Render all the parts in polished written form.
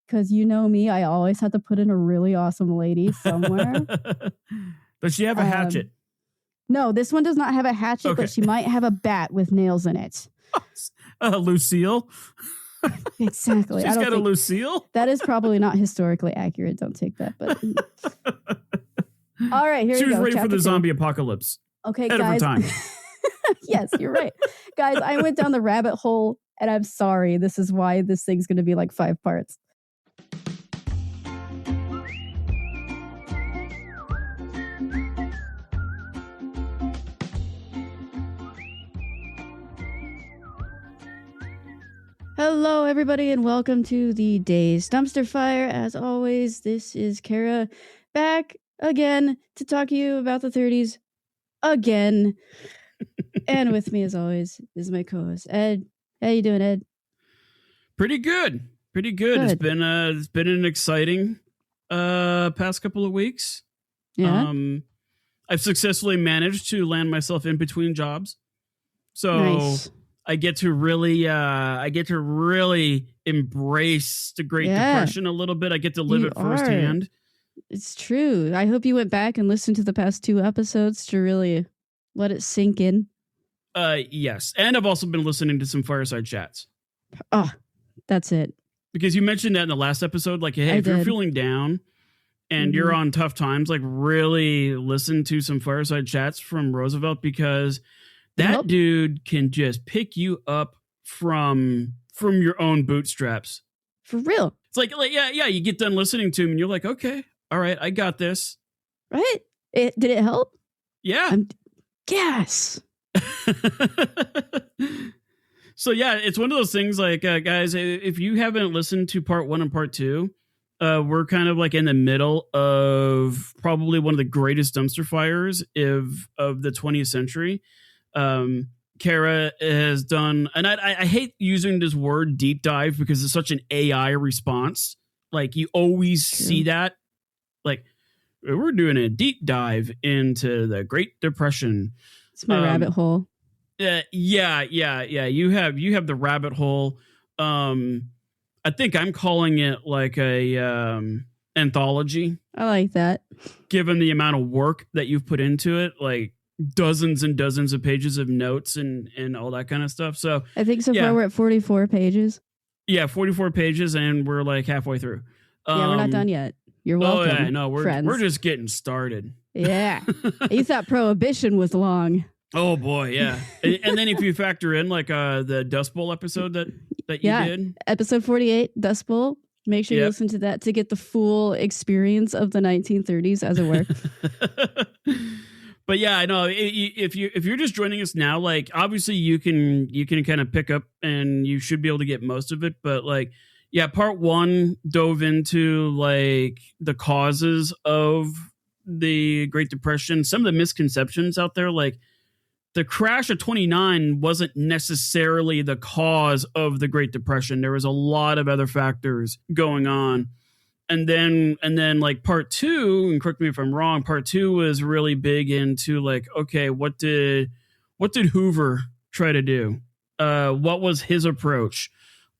because you know me, I always have to put in a really awesome lady somewhere. Does she have a hatchet? No, this one does not have a hatchet, but she might have a bat with nails in it. Lucille? Exactly. She's got a Lucille? That is probably not historically accurate. Don't take that. But all right, here we go. She was ready for the zombie apocalypse. Okay, guys. Of her time. Yes, you're right. Guys, I went down the rabbit hole, and I'm sorry. This is why this thing's going to be like 5 parts. Hello, everybody, and welcome to the Day's Dumpster Fire. As always, this is Kara back again to talk to you about the 30s again. And with me, as always, is my co-host, Ed. How you doing, Ed? Pretty good. It's been an exciting past couple of weeks. Yeah. I've successfully managed to land myself in between jobs. So nice. I get to really embrace the Great Depression a little bit. I get to live it firsthand. It's true. I hope you went back and listened to the past 2 episodes to really let it sink in. Yes. And I've also been listening to some fireside chats. Oh, that's it. Because you mentioned that in the last episode, like, hey, if you're feeling down and you're on tough times, like, really listen to some fireside chats from Roosevelt, because that dude can just pick you up from your own bootstraps. For real. It's like yeah, you get done listening to him and you're like, okay, all right, I got this. Right? Did it help? Yeah. Yes. So yeah, it's one of those things like, guys, if you haven't listened to part 1 and part 2, we're kind of like in the middle of probably one of the greatest dumpster fires of the 20th century. Kara has done, and I hate using this word deep dive because it's such an AI response. Like, you always see that, like, we're doing a deep dive into the Great Depression. It's my rabbit hole. Yeah. You have the rabbit hole. I think I'm calling it like a anthology. I like that. Given the amount of work that you've put into it, like dozens and dozens of pages of notes and all that kind of stuff. So I think so far we're at 44 pages. Yeah, 44 pages, and we're like halfway through. Yeah, we're not done yet. You're welcome. Oh yeah, no, friends. We're just getting started. Yeah, you thought Prohibition was long. Oh boy, yeah. and then if you factor in like the Dust Bowl episode that you did, episode 48, Dust Bowl. Make sure you listen to that to get the full experience of the 1930s, as it were. But yeah, I know if you're just joining us now, like obviously you can kind of pick up and you should be able to get most of it. But like, yeah, part 1 dove into like the causes of the Great Depression, some of the misconceptions out there, like the crash of 29 wasn't necessarily the cause of the Great Depression. There was a lot of other factors going on. And then like part 2, and correct me if I'm wrong, part 2 was really big into like, okay, what did Hoover try to do? What was his approach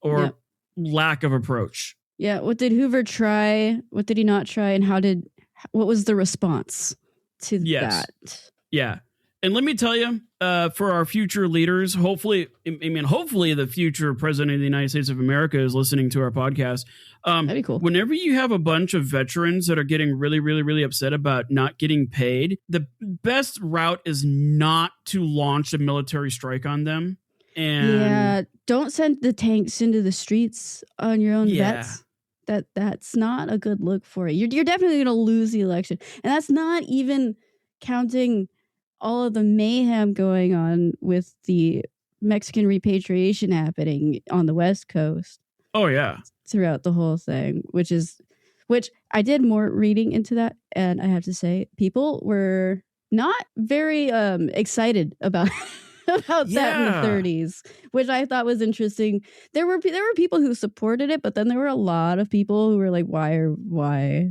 or lack of approach? Yeah. What did Hoover try? What did he not try? And what was the response to that? Yeah. And let me tell you, for our future leaders, hopefully the future president of the United States of America is listening to our podcast. That'd be cool. Whenever you have a bunch of veterans that are getting really, really, really upset about not getting paid, the best route is not to launch a military strike on them. And don't send the tanks into the streets on your own vets. That's not a good look for you. You're definitely going to lose the election. And that's not even counting all of the mayhem going on with the Mexican repatriation happening on the West Coast. Oh, yeah. Throughout the whole thing, which I did more reading into that. And I have to say, people were not very excited about that in the 30s, which I thought was interesting. There were people who supported it, but then there were a lot of people who were like, why?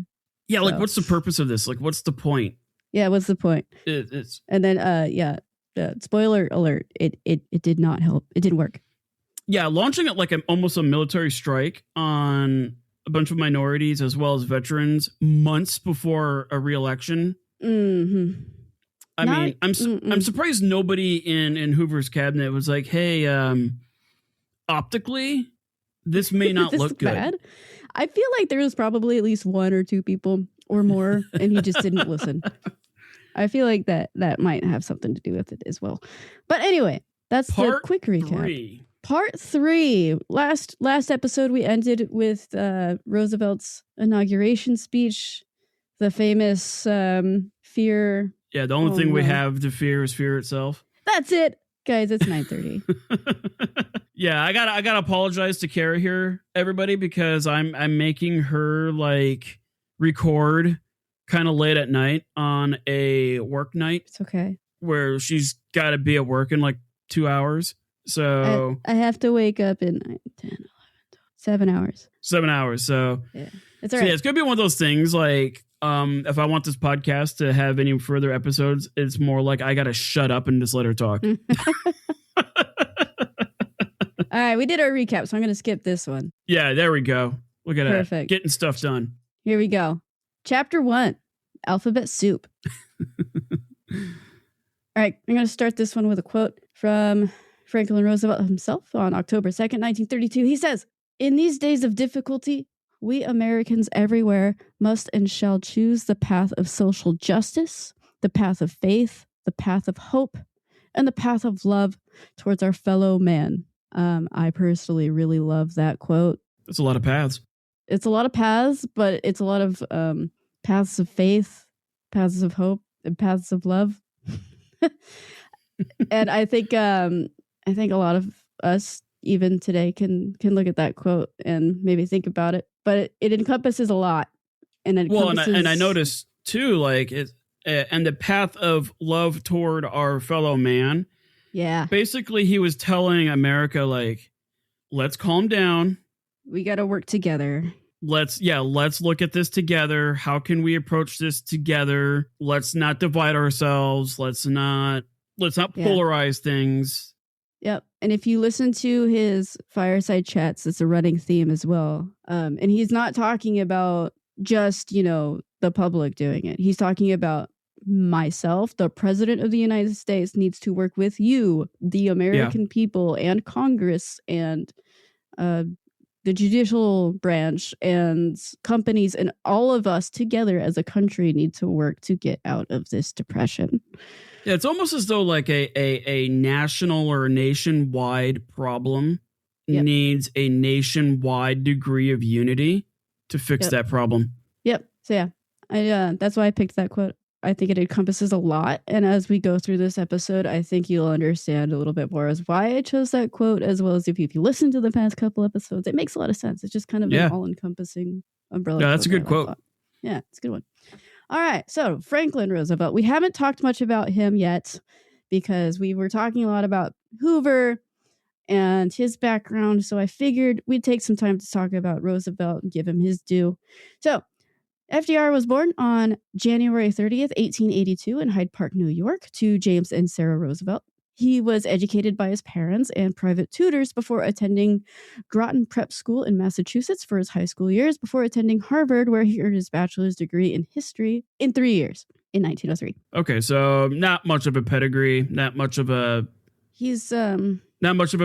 Yeah, like, what's the purpose of this? Like, what's the point? Yeah, what's the point? It's and then spoiler alert, it did not help. It didn't work. Yeah, launching it like almost a military strike on a bunch of minorities as well as veterans months before a re-election. Mm-hmm. I mean, I'm surprised nobody in Hoover's cabinet was like, "Hey, optically, this may not look good." Bad. I feel like there was probably at least one or two people or more, and he just didn't listen. I feel like that might have something to do with it as well. But anyway, that's the quick recap. Part 3. Last episode, we ended with Roosevelt's inauguration speech, the famous fear. Yeah, the only thing we have to fear is fear itself. That's it, guys. It's 9:30. Yeah, I gotta apologize to Kara here, everybody, because I'm making her like record kind of late at night on a work night. It's okay. Where she's got to be at work in like 2 hours. So I have to wake up in 9, 10, 11, 12, 7 hours. 7 hours. So yeah, it's all right. Yeah, it's gonna be one of those things like. If I want this podcast to have any further episodes, it's more like I gotta shut up and just let her talk. All right, we did our recap, so I'm gonna skip this one. Yeah, there we go. Look at Perfect. that. Getting stuff done. Here we go. Chapter 1, Alphabet Soup. All right, I'm gonna start this one with a quote from Franklin Roosevelt himself on October 2nd, 1932. He says, "In these days of difficulty, we Americans everywhere must and shall choose the path of social justice, the path of faith, the path of hope, and the path of love towards our fellow man." I personally really love that quote. It's a lot of paths. It's a lot of paths, but it's a lot of paths of faith, paths of hope, and paths of love. And I think a lot of us even today can look at that quote and maybe think about it. But it encompasses a lot. And I noticed too, like it, and the path of love toward our fellow man. Yeah. Basically, he was telling America, like, let's calm down. We got to work together. Let's look at this together. How can we approach this together? Let's not divide ourselves. Let's not polarize things. Yep. And if you listen to his fireside chats, it's a running theme as well. And he's not talking about just, the public doing it. He's talking about myself, the president of the United States, needs to work with you, the American people, and Congress, and the judicial branch, and companies, and all of us together as a country need to work to get out of this depression. Yeah, it's almost as though like a national or a nationwide problem needs a nationwide degree of unity to fix that problem. Yep. So yeah, that's why I picked that quote. I think it encompasses a lot. And as we go through this episode, I think you'll understand a little bit more as why I chose that quote, as well as if you listen to the past couple episodes, it makes a lot of sense. It's just kind of an all-encompassing umbrella. Yeah, that's a good quote. Yeah, it's a good one. All right. So Franklin Roosevelt, we haven't talked much about him yet because we were talking a lot about Hoover and his background. So I figured we'd take some time to talk about Roosevelt and give him his due. So FDR was born on January 30th, 1882 in Hyde Park, New York, to James and Sarah Roosevelt. He was educated by his parents and private tutors before attending Groton Prep School in Massachusetts for his high school years, before attending Harvard, where he earned his bachelor's degree in history in 3 years, in 1903. Okay, so not much of a pedigree, not much of a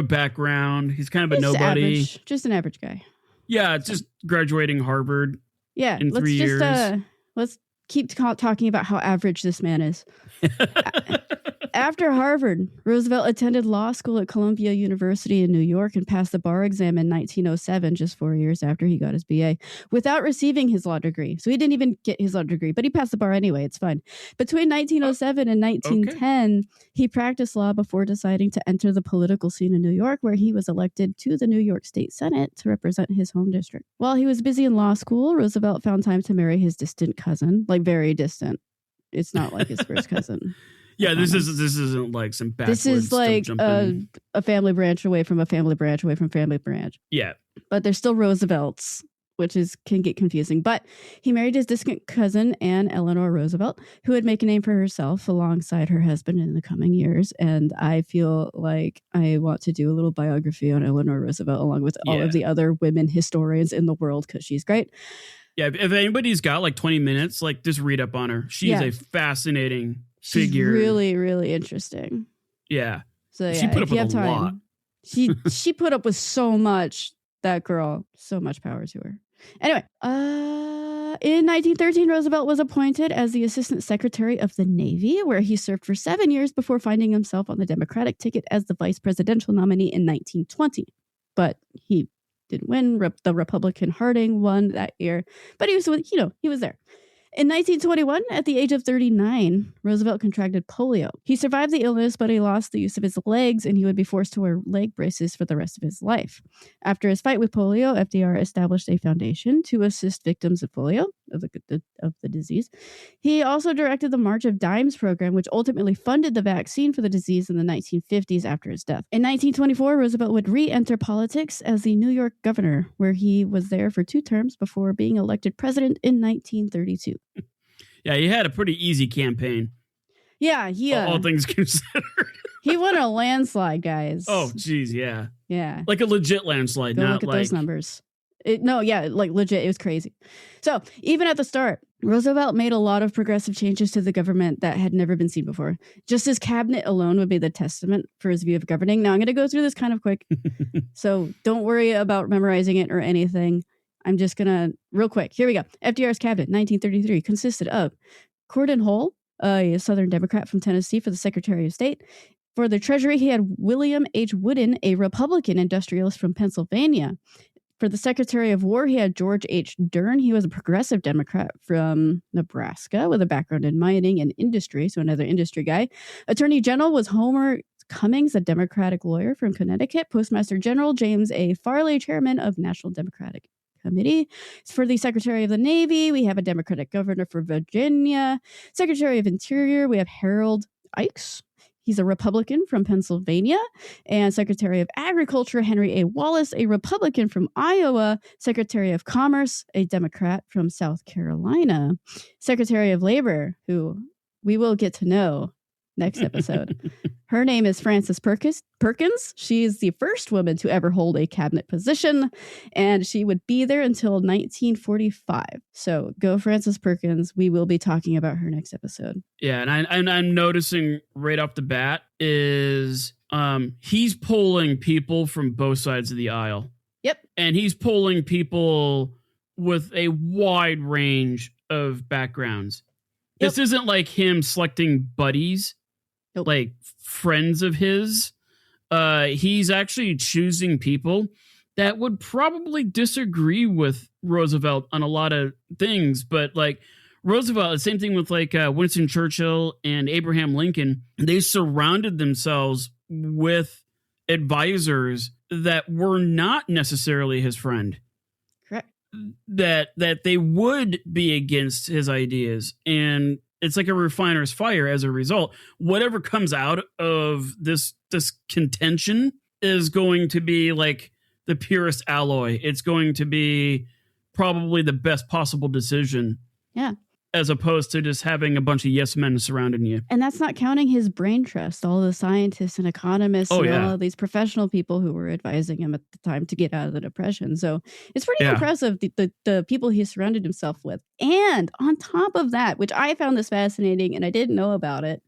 background. He's kind of a nobody. Just an average guy. Yeah, just graduating Harvard. Yeah, in 3 years. Let's keep talking about how average this man is. After Harvard, Roosevelt attended law school at Columbia University in New York and passed the bar exam in 1907, just 4 years after he got his BA, without receiving his law degree. So he didn't even get his law degree, but he passed the bar anyway. It's fine. Between 1907 and 1910, he practiced law before deciding to enter the political scene in New York, where he was elected to the New York State Senate to represent his home district. While he was busy in law school, Roosevelt found time to marry his distant cousin, like very distant. It's not like his first cousin. Yeah, this isn't like some backwards. This is like a family branch away from a family branch away from family branch. Yeah, but they're still Roosevelts which can get confusing. But he married his distant cousin, Anne Eleanor Roosevelt, who would make a name for herself alongside her husband in the coming years. And I feel like I want to do a little biography on Eleanor Roosevelt along with all of the other women historians in the world because she's great. Yeah, if anybody's got like 20 minutes, like just read up on her. She's a fascinating figure. She's really, really interesting. Yeah. So she put up with a lot. She put up with so much. That girl, so much power to her. Anyway, in 1913, Roosevelt was appointed as the Assistant Secretary of the Navy, where he served for 7 years before finding himself on the Democratic ticket as the vice presidential nominee in 1920. But he didn't win. The Republican Harding won that year. But he was, he was there. In 1921, at the age of 39, Roosevelt contracted polio. He survived the illness, but he lost the use of his legs, and he would be forced to wear leg braces for the rest of his life. After his fight with polio, FDR established a foundation to assist victims of polio, of the disease. He also directed the March of Dimes program, which ultimately funded the vaccine for the disease in the 1950s after his death. In 1924, Roosevelt would re-enter politics as the New York governor, where he was there for 2 terms before being elected president in 1932. Yeah, he had a pretty easy campaign. Yeah, all things considered. He won a landslide, guys. Oh, geez, yeah. Yeah. Like a legit landslide. Go not look at like those numbers. Like legit. It was crazy. So even at the start, Roosevelt made a lot of progressive changes to the government that had never been seen before. Just his cabinet alone would be the testament for his view of governing. Now I'm going to go through this kind of quick. So don't worry about memorizing it or anything. I'm just going to, real quick, here we go. FDR's cabinet, 1933, consisted of Cordon Hull, a Southern Democrat from Tennessee, for the Secretary of State. For the Treasury, he had William H. Wooden, a Republican industrialist from Pennsylvania. For the Secretary of War, he had George H. Dern. He was a progressive Democrat from Nebraska with a background in mining and industry, so another industry guy. Attorney General was Homer Cummings, a Democratic lawyer from Connecticut. Postmaster General James A. Farley, chairman of National Democratic Committee. For the Secretary of the Navy, we have a Democratic governor for Virginia. Secretary of Interior, we have Harold Ikes. He's a Republican from Pennsylvania. And Secretary of Agriculture, Henry A. Wallace, a Republican from Iowa. Secretary of Commerce, a Democrat from South Carolina. Secretary of Labor, who we will get to know next episode. Her name is Frances Perkins. She is the first woman to ever hold a cabinet position, and she would be there until 1945. So go Frances Perkins. We will be talking about her next episode. Yeah, and I'm noticing right off the bat is he's polling people from both sides of the aisle. Yep. And he's polling people with a wide range of backgrounds. Yep. This isn't like him selecting buddies. Nope. Like friends of his. He's actually choosing people that would probably disagree with Roosevelt on a lot of things. But like Roosevelt, the same thing with like Winston Churchill and Abraham Lincoln. They surrounded themselves with advisors that were not necessarily his friend. Correct. That they would be against his ideas. And it's like a refiner's fire as a result. Whatever comes out of this contention is going to be like the purest alloy. It's going to be probably the best possible decision. Yeah. As opposed to just having a bunch of yes men surrounding you. And that's not counting his brain trust, all the scientists and economists all of these professional people who were advising him at the time to get out of the Depression. So it's pretty impressive, the people he surrounded himself with. And on top of that, which I found this fascinating and I didn't know about it,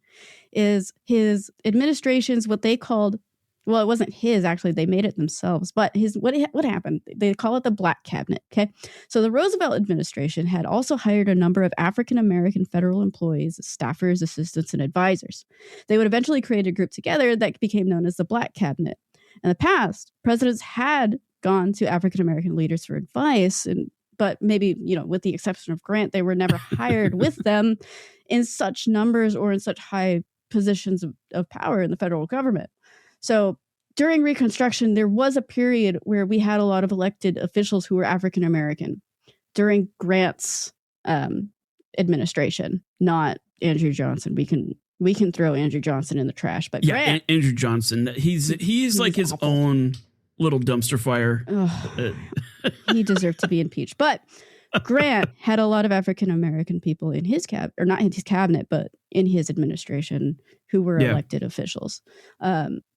is his administration's what they called, well, it wasn't his, actually, they made it themselves, but what happened? They call it the Black Cabinet, okay? So the Roosevelt administration had also hired a number of African-American federal employees, staffers, assistants, and advisors. They would eventually create a group together that became known as the Black Cabinet. In the past, presidents had gone to African-American leaders for advice, but maybe, with the exception of Grant, they were never hired with them in such numbers or in such high positions of power in the federal government. So during Reconstruction, there was a period where we had a lot of elected officials who were African American during Grant's administration, not Andrew Johnson. We can throw Andrew Johnson in the trash, but Grant, Andrew Johnson, he's like his awful. own little dumpster fire. He deserved to be impeached. But Grant had a lot of African American people in his or not in his cabinet, but in his administration who were elected officials.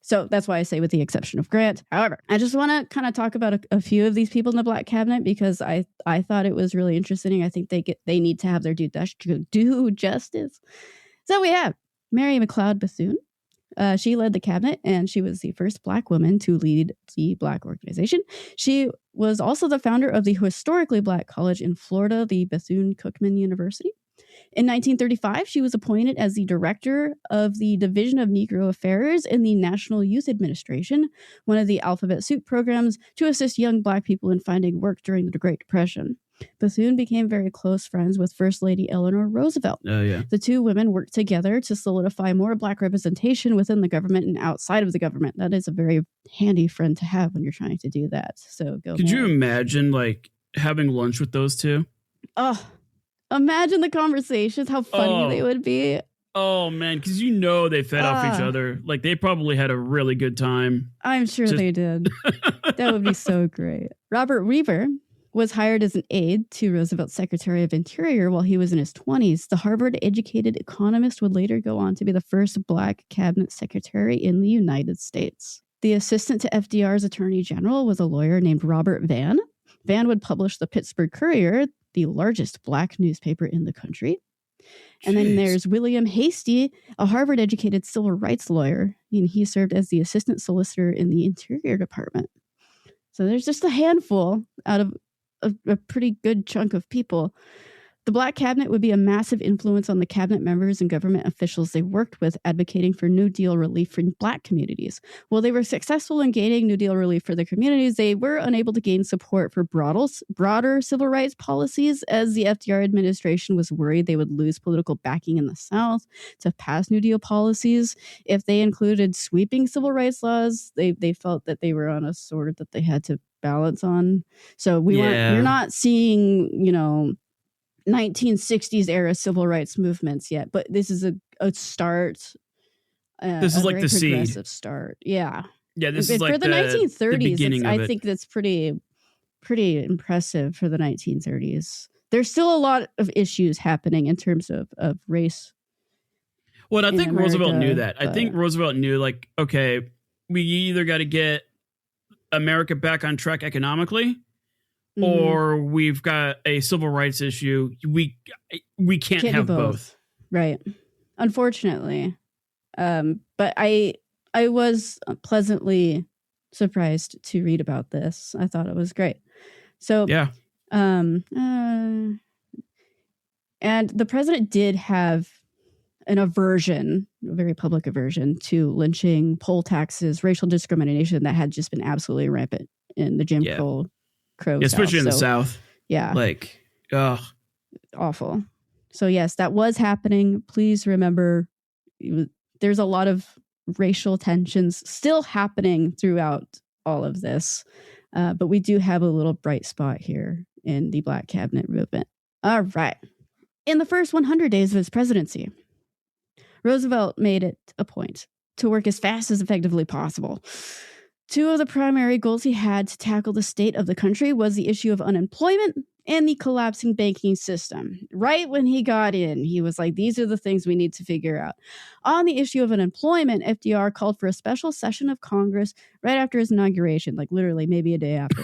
So that's why I say with the exception of Grant. However, I just want to kind of talk about a few of these people in the Black cabinet because I thought it was really interesting. I think they need to have their due justice. So we have Mary McLeod Bethune. She led the cabinet, and she was the first Black woman to lead the Black organization. She was also the founder of the historically Black college in Florida, the Bethune-Cookman University. In 1935, she was appointed as the director of the Division of Negro Affairs in the National Youth Administration, one of the alphabet soup programs to assist young Black people in finding work during the Great Depression. Bethune became very close friends with First Lady Eleanor Roosevelt. Oh, yeah. The two women worked together to solidify more Black representation within the government and outside of the government. That is a very handy friend to have when you're trying to do that. So go. Could you imagine like having lunch with those two? Oh, imagine the conversations, how funny they would be. Oh, man, because they fed off each other. Like, they probably had a really good time. I'm sure they did. That would be so great. Robert Weaver was hired as an aide to Roosevelt's Secretary of Interior while he was in his 20s. The Harvard-educated economist would later go on to be the first Black cabinet secretary in the United States. The assistant to FDR's Attorney General was a lawyer named Robert Vann. Vann would publish the Pittsburgh Courier, the largest Black newspaper in the country. And then there's William Hastie, a Harvard-educated civil rights lawyer, and he served as the assistant solicitor in the Interior Department. So there's just a handful out of a pretty good chunk of people. The Black cabinet would be a massive influence on the cabinet members and government officials they worked with, advocating for New Deal relief for Black communities. While they were successful in gaining New Deal relief for the communities, they were unable to gain support for broader civil rights policies, as the FDR administration was worried they would lose political backing in the South to pass New Deal policies. If they included sweeping civil rights laws, they felt that they were on a sword that they had to balance on. So we're not seeing, 1960s era civil rights movements yet, but this is a start. This is like the progressive seed start. Yeah. Yeah. This is like for the 1930s. I think that's pretty impressive for the 1930s. There's still a lot of issues happening in terms of race. Well, I think Roosevelt knew that. I think Roosevelt knew, like, okay, we either got to get America back on track economically, or we've got a civil rights issue. We can't have both. Right. Unfortunately. But I was pleasantly surprised to read about this. I thought it was great. So, yeah. And the president did have an aversion, a very public aversion to lynching, poll taxes, racial discrimination that had just been absolutely rampant in the Jim Crow especially South. In the South. Yeah. Like, awful. So yes, that was happening. Please remember, there's a lot of racial tensions still happening throughout all of this. But we do have a little bright spot here in the Black cabinet movement. All right. In the first 100 days of his presidency, Roosevelt made it a point to work as fast as effectively possible. Two of the primary goals he had to tackle the state of the country was the issue of unemployment and the collapsing banking system. Right when he got in, he was like, these are the things we need to figure out. On the issue of unemployment, FDR called for a special session of Congress right after his inauguration, like literally maybe a day after,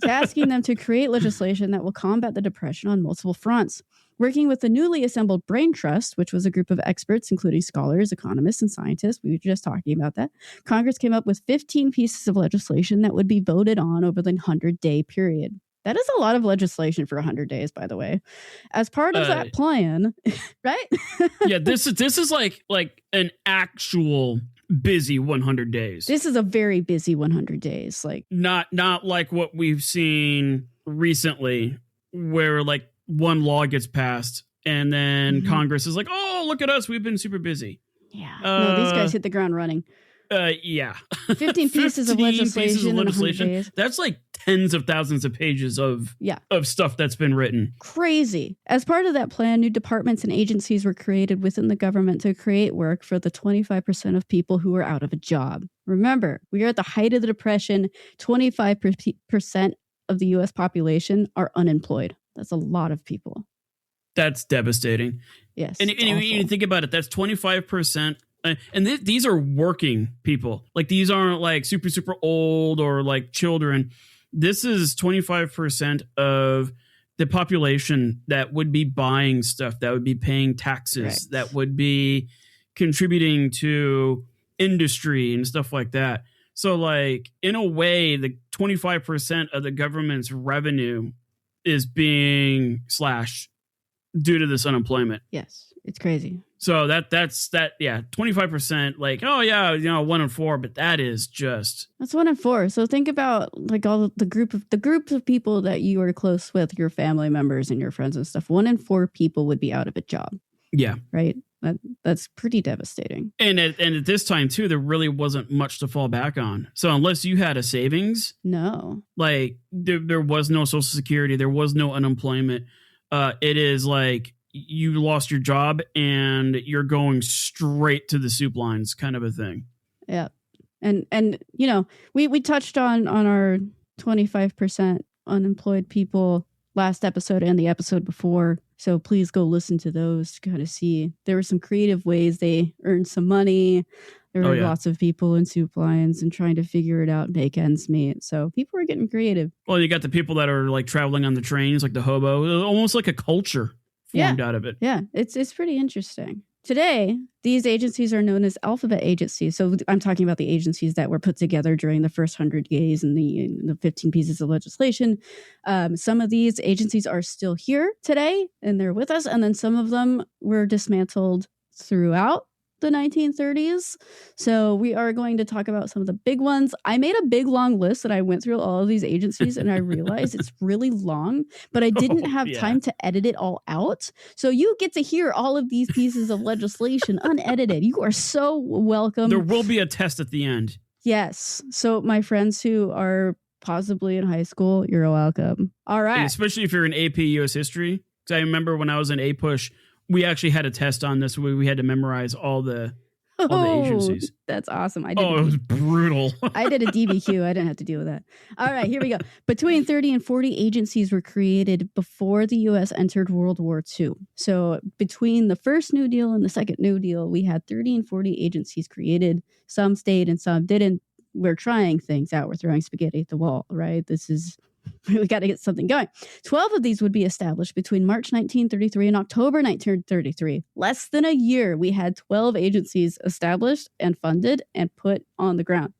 asking them to create legislation that will combat the depression on multiple fronts. Working with the newly assembled Brain Trust, which was a group of experts, including scholars, economists, and scientists, we were just talking about that, Congress came up with 15 pieces of legislation that would be voted on over the 100-day period. That is a lot of legislation for 100 days, by the way. As part of that plan, right? Yeah, this is like an actual busy 100 days. This is a very busy 100 days. Like not like what we've seen recently, where like one law gets passed and then Congress is like, oh, look at us, we've been super busy. Yeah. No, these guys hit the ground running. Yeah. 15 pieces of 15 legislation pieces of in 100 legislation. days. That's like tens of thousands of pages of stuff that's been written. Crazy. As part of that plan, new departments and agencies were created within the government to create work for the 25% of people who are out of a job. Remember, we are at the height of the Depression. 25% of the U.S. population are unemployed. That's a lot of people. That's devastating. Yes. And you think about it, that's 25%. And these are working people. Like, these aren't like super, super old or like children. This is 25% of the population that would be buying stuff, that would be paying taxes, right, that would be contributing to industry and stuff like that. So, like, in a way, the 25% of the government's revenue is being slashed due to this unemployment. Yes, it's crazy. So that's 25%, like, oh yeah, 1 in 4, but that's 1 in 4. So think about like all the group of people that you are close with, your family members and your friends and stuff. 1 in 4 people would be out of a job. Yeah. Right. That's pretty devastating. And at this time too, there really wasn't much to fall back on. So unless you had a savings, no, like there was no Social Security, there was no unemployment. It is like you lost your job and you're going straight to the soup lines, kind of a thing. Yeah. And we touched on our 25% unemployed people last episode and the episode before. So please go listen to those to kind of see. There were some creative ways they earned some money. There were lots of people in soup lines and trying to figure it out, make ends meet. So people were getting creative. Well, you got the people that are like traveling on the trains, like the hobo, almost like a culture formed out of it. Yeah, it's pretty interesting. Today, these agencies are known as alphabet agencies. So I'm talking about the agencies that were put together during the first 100 days and the 15 pieces of legislation. Some of these agencies are still here today and they're with us. And then some of them were dismantled throughout the 1930s. So we are going to talk about some of the big ones. I made a big long list and I went through all of these agencies and I realized it's really long, but I didn't have time to edit it all out. So you get to hear all of these pieces of legislation unedited. You are so welcome. There will be a test at the end. Yes. So my friends who are possibly in high school, you're welcome. All right. And especially if you're in AP US history. Because I remember when I was in A-Push, we actually had a test on this where we had to memorize all the agencies. That's awesome. It was brutal. I did a DBQ. I didn't have to deal with that. All right, here we go. Between 30 and 40 agencies were created before the U.S. entered World War II. So between the first New Deal and the second New Deal, we had 30 and 40 agencies created. Some stayed and some didn't. We're trying things out. We're throwing spaghetti at the wall, right? We got to get something going. 12 of these would be established between March 1933 and October 1933. Less than a year, we had 12 agencies established and funded and put on the ground.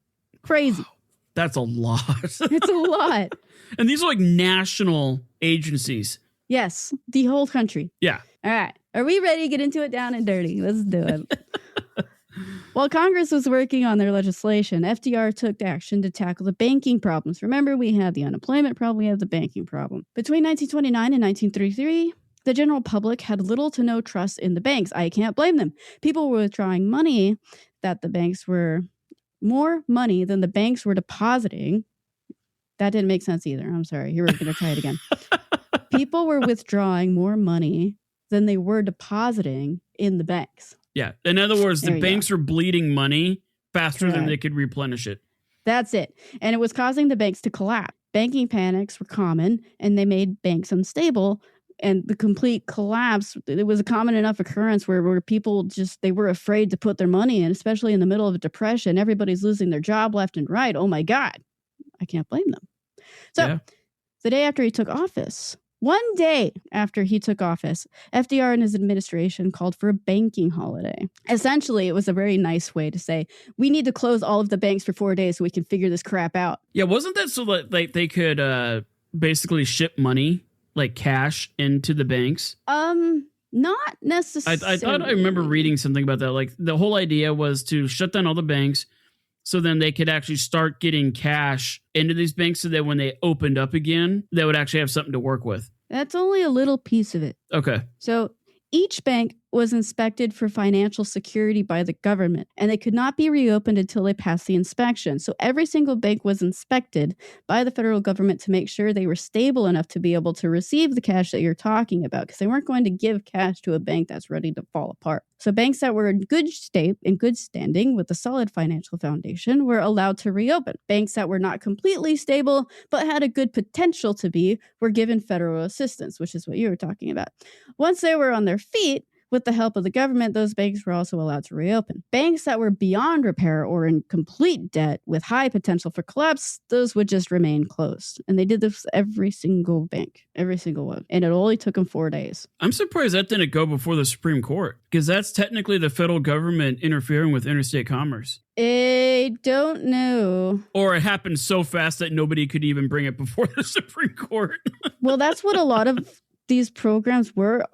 Crazy. Wow, that's a lot. It's a lot. And these are like national agencies. Yes, the whole country. Yeah. All right. Are we ready to get into it down and dirty? Let's do it. While Congress was working on their legislation, FDR took action to tackle the banking problems. Remember, we had the unemployment problem, we have the banking problem. Between 1929 and 1933, the general public had little to no trust in the banks. I can't blame them. People were withdrawing money that the banks were more money than the banks were depositing. That didn't make sense either. I'm sorry. Here, we're going to try it again. People were withdrawing more money than they were depositing in the banks. Yeah. In other words, the banks were bleeding money faster than they could replenish it. That's it. And it was causing the banks to collapse. Banking panics were common and they made banks unstable. And the complete collapse, it was a common enough occurrence where people they were afraid to put their money in, especially in the middle of a depression. Everybody's losing their job left and right. Oh my God. I can't blame them. So the day after he took office, one day after he took office, FDR and his administration called for a banking holiday. Essentially, it was a very nice way to say, we need to close all of the banks for 4 days so we can figure this crap out. Yeah, wasn't that so that like they could basically ship money, like cash, into the banks? Not necessarily. I thought I remember reading something about that. Like the whole idea was to shut down all the banks so then they could actually start getting cash into these banks so that when they opened up again, they would actually have something to work with. That's only a little piece of it. Okay. So each bank was inspected for financial security by the government, and they could not be reopened until they passed the inspection. So every single bank was inspected by the federal government to make sure they were stable enough to be able to receive the cash that you're talking about, because they weren't going to give cash to a bank that's ready to fall apart. So banks that were in good state, in good standing with a solid financial foundation, were allowed to reopen. Banks that were not completely stable but had a good potential to be were given federal assistance, which is what you were talking about. Once they were on their feet, with the help of the government, those banks were also allowed to reopen. Banks that were beyond repair or in complete debt with high potential for collapse, those would just remain closed. And they did this every single bank, every single one. And it only took them 4 days. I'm surprised that didn't go before the Supreme Court, because that's technically the federal government interfering with interstate commerce. I don't know. Or it happened so fast that nobody could even bring it before the Supreme Court. Well, that's what a lot of these programs were.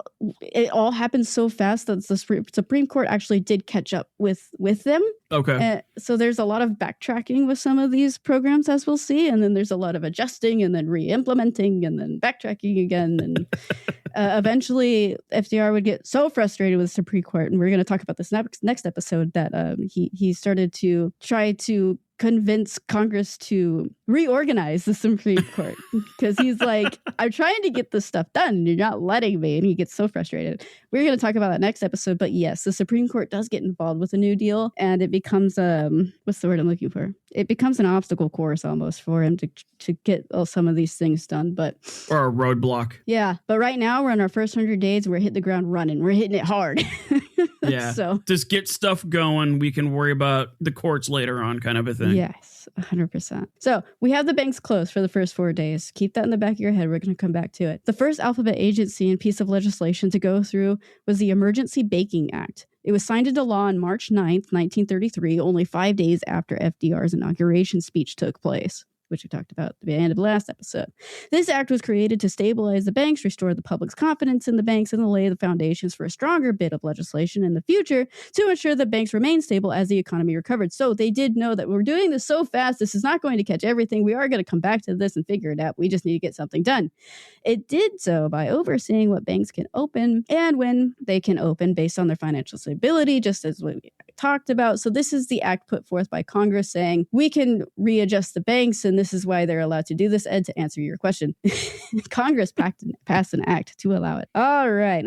It all happened so fast that the Supreme Court actually did catch up with them. Okay. So there's a lot of backtracking with some of these programs, as we'll see. And then there's a lot of adjusting and then re-implementing and then backtracking again. And eventually FDR would get so frustrated with the Supreme Court. And we're going to talk about this next episode, that he started to try to convince Congress to reorganize the Supreme Court, because he's like, I'm trying to get this stuff done and you're not letting me. And he gets so frustrated. We're going to talk about that next episode. But yes, the Supreme Court does get involved with the New Deal, and it becomes what's the word I'm looking for? It becomes an obstacle course almost for him to get some of these things done. But or a roadblock. Yeah. But right now we're in our first 100 days. We're hitting the ground running. We're hitting it hard. Yeah. So just get stuff going. We can worry about the courts later on, kind of a thing. Yes, 100%. So we have the banks closed for the first 4 days. Keep that in the back of your head. We're going to come back to it. The first alphabet agency and piece of legislation to go through was the Emergency Banking Act. It was signed into law on March 9th, 1933, only 5 days after FDR's inauguration speech took place, which we talked about at the end of the last episode. This act was created to stabilize the banks, restore the public's confidence in the banks, and lay the foundations for a stronger bit of legislation in the future to ensure that banks remain stable as the economy recovered. So they did know that we're doing this so fast, this is not going to catch everything. We are going to come back to this and figure it out. We just need to get something done. It did so by overseeing what banks can open and when they can open based on their financial stability, just as we talked about. So this is the act put forth by Congress saying we can readjust the banks, and this is why they're allowed to do this. Ed, to answer your question, Congress passed an act to allow it. All right.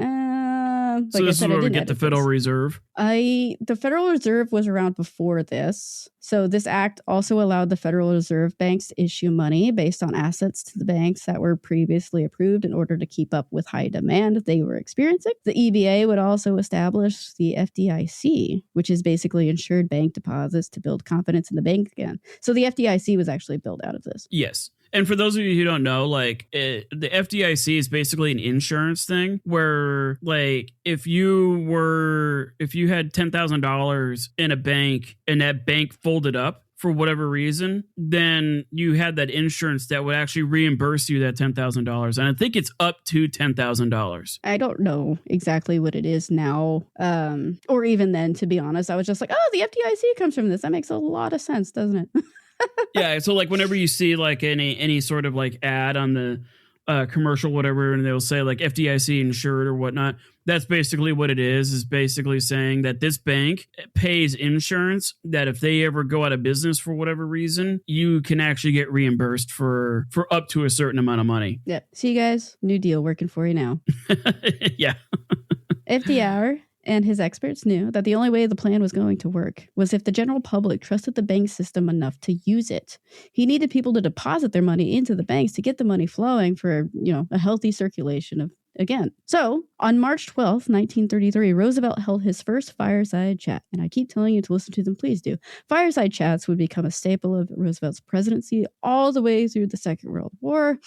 So this is where we get the Federal Reserve. The Federal Reserve was around before this. So this act also allowed the Federal Reserve banks to issue money based on assets to the banks that were previously approved in order to keep up with high demand they were experiencing. The EBA would also establish the FDIC, which is basically insured bank deposits to build confidence in the bank again. So the FDIC was actually built out of this. Yes. And for those of you who don't know, the FDIC is basically an insurance thing where, if you had $10,000 in a bank and that bank folded up for whatever reason, then you had that insurance that would actually reimburse you that $10,000. And I think it's up to $10,000. I don't know exactly what it is now. Or even then, to be honest, I was just like, oh, the FDIC comes from this. That makes a lot of sense, doesn't it? Yeah, so whenever you see any sort of ad on the commercial, whatever, and they'll say FDIC insured or whatnot, that's basically what it is basically saying that this bank pays insurance that if they ever go out of business for whatever reason, you can actually get reimbursed for up to a certain amount of money. Yeah. See, guys, New Deal working for you now. Yeah. FDR and his experts knew that the only way the plan was going to work was if the general public trusted the bank system enough to use it. He needed people to deposit their money into the banks to get the money flowing for, a healthy circulation of again. So on March 12th, 1933, Roosevelt held his first fireside chat. And I keep telling you to listen to them. Please do. Fireside chats would become a staple of Roosevelt's presidency all the way through the Second World War.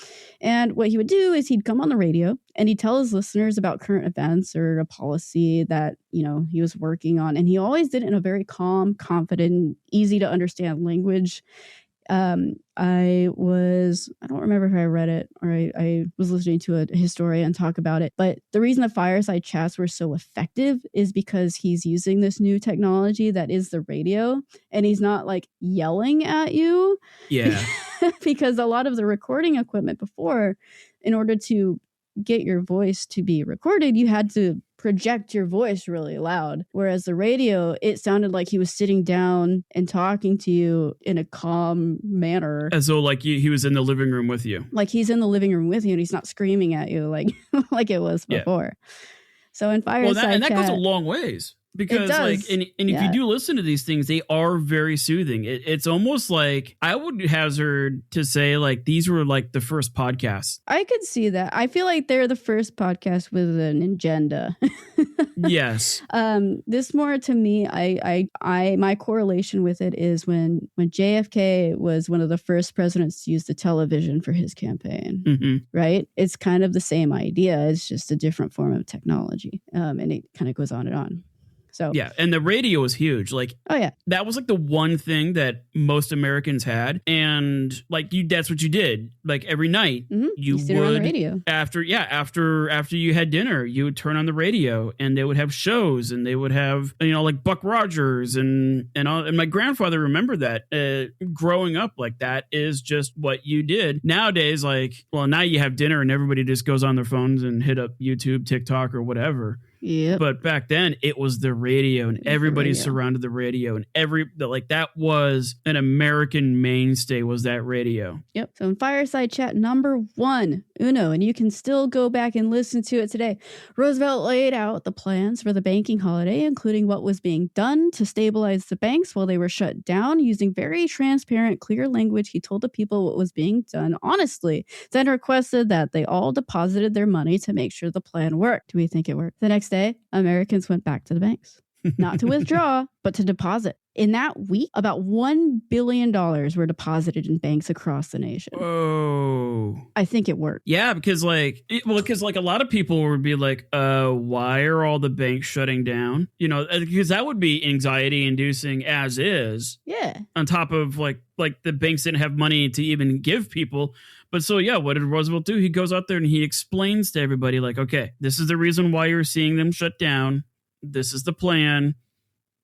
And what he would do is he'd come on the radio and he'd tell his listeners about current events or a policy that, he was working on. And he always did it in a very calm, confident, easy to understand language. I don't remember if I read it or I was listening to a historian talk about it, but the reason the fireside chats were so effective is because he's using this new technology that is the radio, and he's not yelling at you. Yeah. Because a lot of the recording equipment before, in order to get your voice to be recorded, you had to project your voice really loud. Whereas the radio, it sounded like he was sitting down and talking to you in a calm manner. As though like he was in the living room with you. Like he's in the living room with you and he's not screaming at you like like it was before. So in Fireside that Chat, goes a long ways. Because like, and if you do listen to these things, they are very soothing. It's almost like I would hazard to say like these were like the first podcasts. I could see that. I feel like they're the first podcast with an agenda. Yes. This more to me, I my correlation with it is when JFK was one of the first presidents to use the television for his campaign, right? It's kind of the same idea. It's just a different form of technology, and it kind of goes on and on. So yeah, and the radio was huge. Like, oh yeah, that was like the one thing that most Americans had, and like that's what you did. Like every night, you sit would on the radio after you had dinner, you would turn on the radio, and they would have shows, and they would have like Buck Rogers and my grandfather remembered that growing up. Like that is just what you did. Nowadays, like now you have dinner and everybody just goes on their phones and hit up YouTube, TikTok, or whatever. Yeah. But back then it was the radio, and everybody surrounded the radio, and that was an American mainstay, was that radio. Yep. So in Fireside Chat number 1, and you can still go back and listen to it today. Roosevelt laid out the plans for the banking holiday, including what was being done to stabilize the banks while they were shut down. Using very transparent, clear language, he told the people what was being done honestly, then requested that they all deposited their money to make sure the plan worked. Do we think it worked? The next day, Americans went back to the banks, not to withdraw, but to deposit. In that week, about $1 billion were deposited in banks across the nation. Oh, I think it worked. Yeah, because like a lot of people would be like, why are all the banks shutting down? Because that would be anxiety inducing as is. Yeah. On top of like the banks didn't have money to even give people. But so, yeah, what did Roosevelt do? He goes out there and he explains to everybody like, okay, this is the reason why you're seeing them shut down. This is the plan.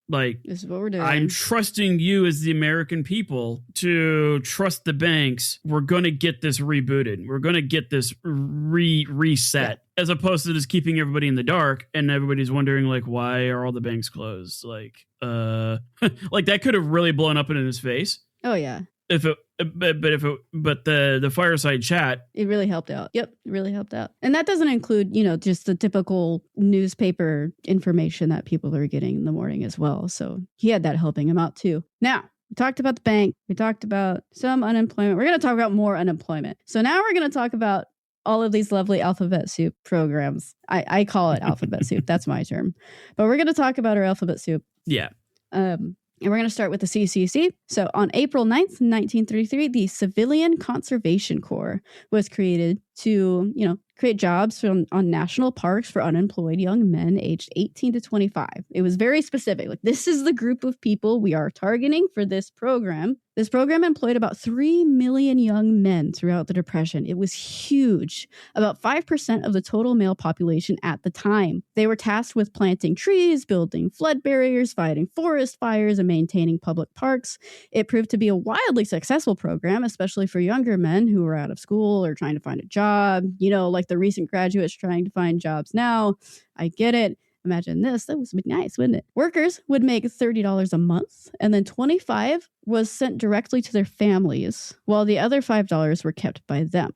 Like, this is what we're doing. I'm trusting you as the American people to trust the banks. We're going to get this rebooted. We're going to get this reset, as opposed to just keeping everybody in the dark. And everybody's wondering, like, why are all the banks closed? Like, like that could have really blown up in his face. Oh, yeah. But the Fireside Chat, it really helped out. Yep, it really helped out. And that doesn't include, just the typical newspaper information that people are getting in the morning as well. So he had that helping him out too. Now, we talked about the bank. We talked about some unemployment. We're going to talk about more unemployment. So now we're going to talk about all of these lovely alphabet soup programs. I call it alphabet soup. That's my term. But we're going to talk about our alphabet soup. Yeah. And we're going to start with the CCC. So on April 9th, 1933, the Civilian Conservation Corps was created to, create jobs on national parks for unemployed young men aged 18 to 25. It was very specific. Like, this is the group of people we are targeting for this program. This program employed about 3 million young men throughout the Depression. It was huge, about 5% of the total male population at the time. They were tasked with planting trees, building flood barriers, fighting forest fires, and maintaining public parks. It proved to be a wildly successful program, especially for younger men who were out of school or trying to find a job, like the recent graduates trying to find jobs now. I get it. Imagine this. That would be nice, wouldn't it? Workers would make $30 a month, and then $25 was sent directly to their families, while the other $5 were kept by them.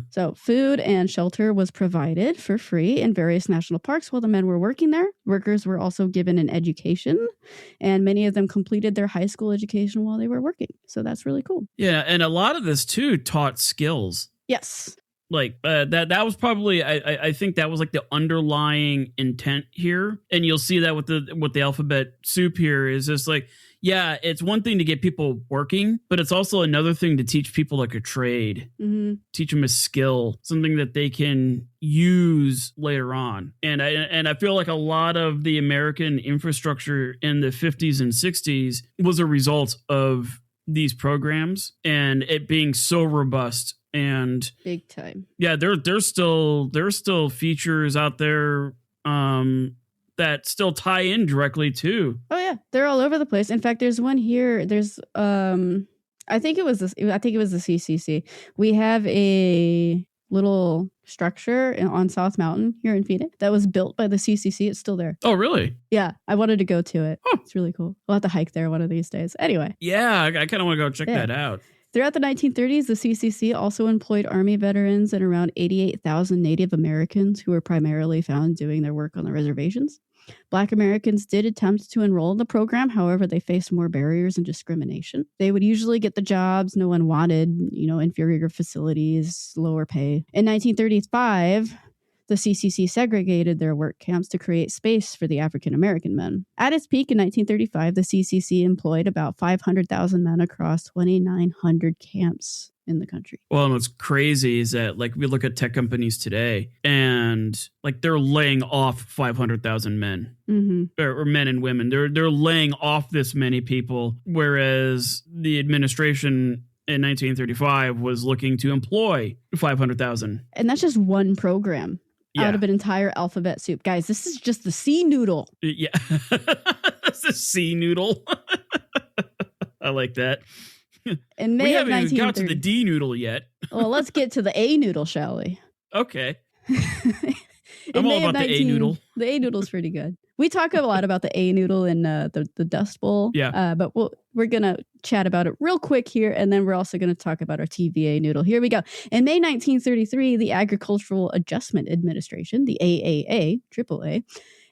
So food and shelter was provided for free in various national parks while the men were working there. Workers were also given an education, and many of them completed their high school education while they were working. So that's really cool. Yeah, and a lot of this, too, taught skills. Yes. Like that was probably I think that was like the underlying intent here, and you'll see that with the alphabet soup here is just like, yeah, it's one thing to get people working, but it's also another thing to teach people like a trade, teach them a skill, something that they can use later on. And I feel like a lot of the American infrastructure in the 50s and 60s was a result of these programs and it being so robust. And big time. Yeah, there's still features out there that still tie in directly too. Oh yeah, they're all over the place. In fact, there's one here. There's I think it was the CCC. We have a little structure on South Mountain here in Phoenix that was built by the CCC. It's still there. Oh, really? Yeah, I wanted to go to it. Huh. It's really cool. We'll have to hike there one of these days. Anyway. Yeah, I kind of want to go check that out. Throughout the 1930s, the CCC also employed Army veterans and around 88,000 Native Americans who were primarily found doing their work on the reservations. Black Americans did attempt to enroll in the program. However, they faced more barriers and discrimination. They would usually get the jobs no one wanted, inferior facilities, lower pay. In 1935, the CCC segregated their work camps to create space for the African American men. At its peak in 1935, the CCC employed about 500,000 men across 2,900 camps in the country. Well, and what's crazy is that we look at tech companies today and they're laying off 500,000 men or men and women. They're laying off this many people, whereas the administration in 1935 was looking to employ 500,000. And that's just one program. Out of an entire alphabet soup. Guys, this is just the C noodle. Yeah. That's the C noodle. I like that. In May we of haven't even got to the D noodle yet. Well, let's get to the A noodle, shall we? Okay. I'm all about the A noodle. The A noodle's pretty good. We talk a lot about the A noodle in the Dust Bowl. Yeah. But we're going to chat about it real quick here, and then we're also going to talk about our TVA noodle. Here we go. In May 1933, the Agricultural Adjustment Administration, the AAA,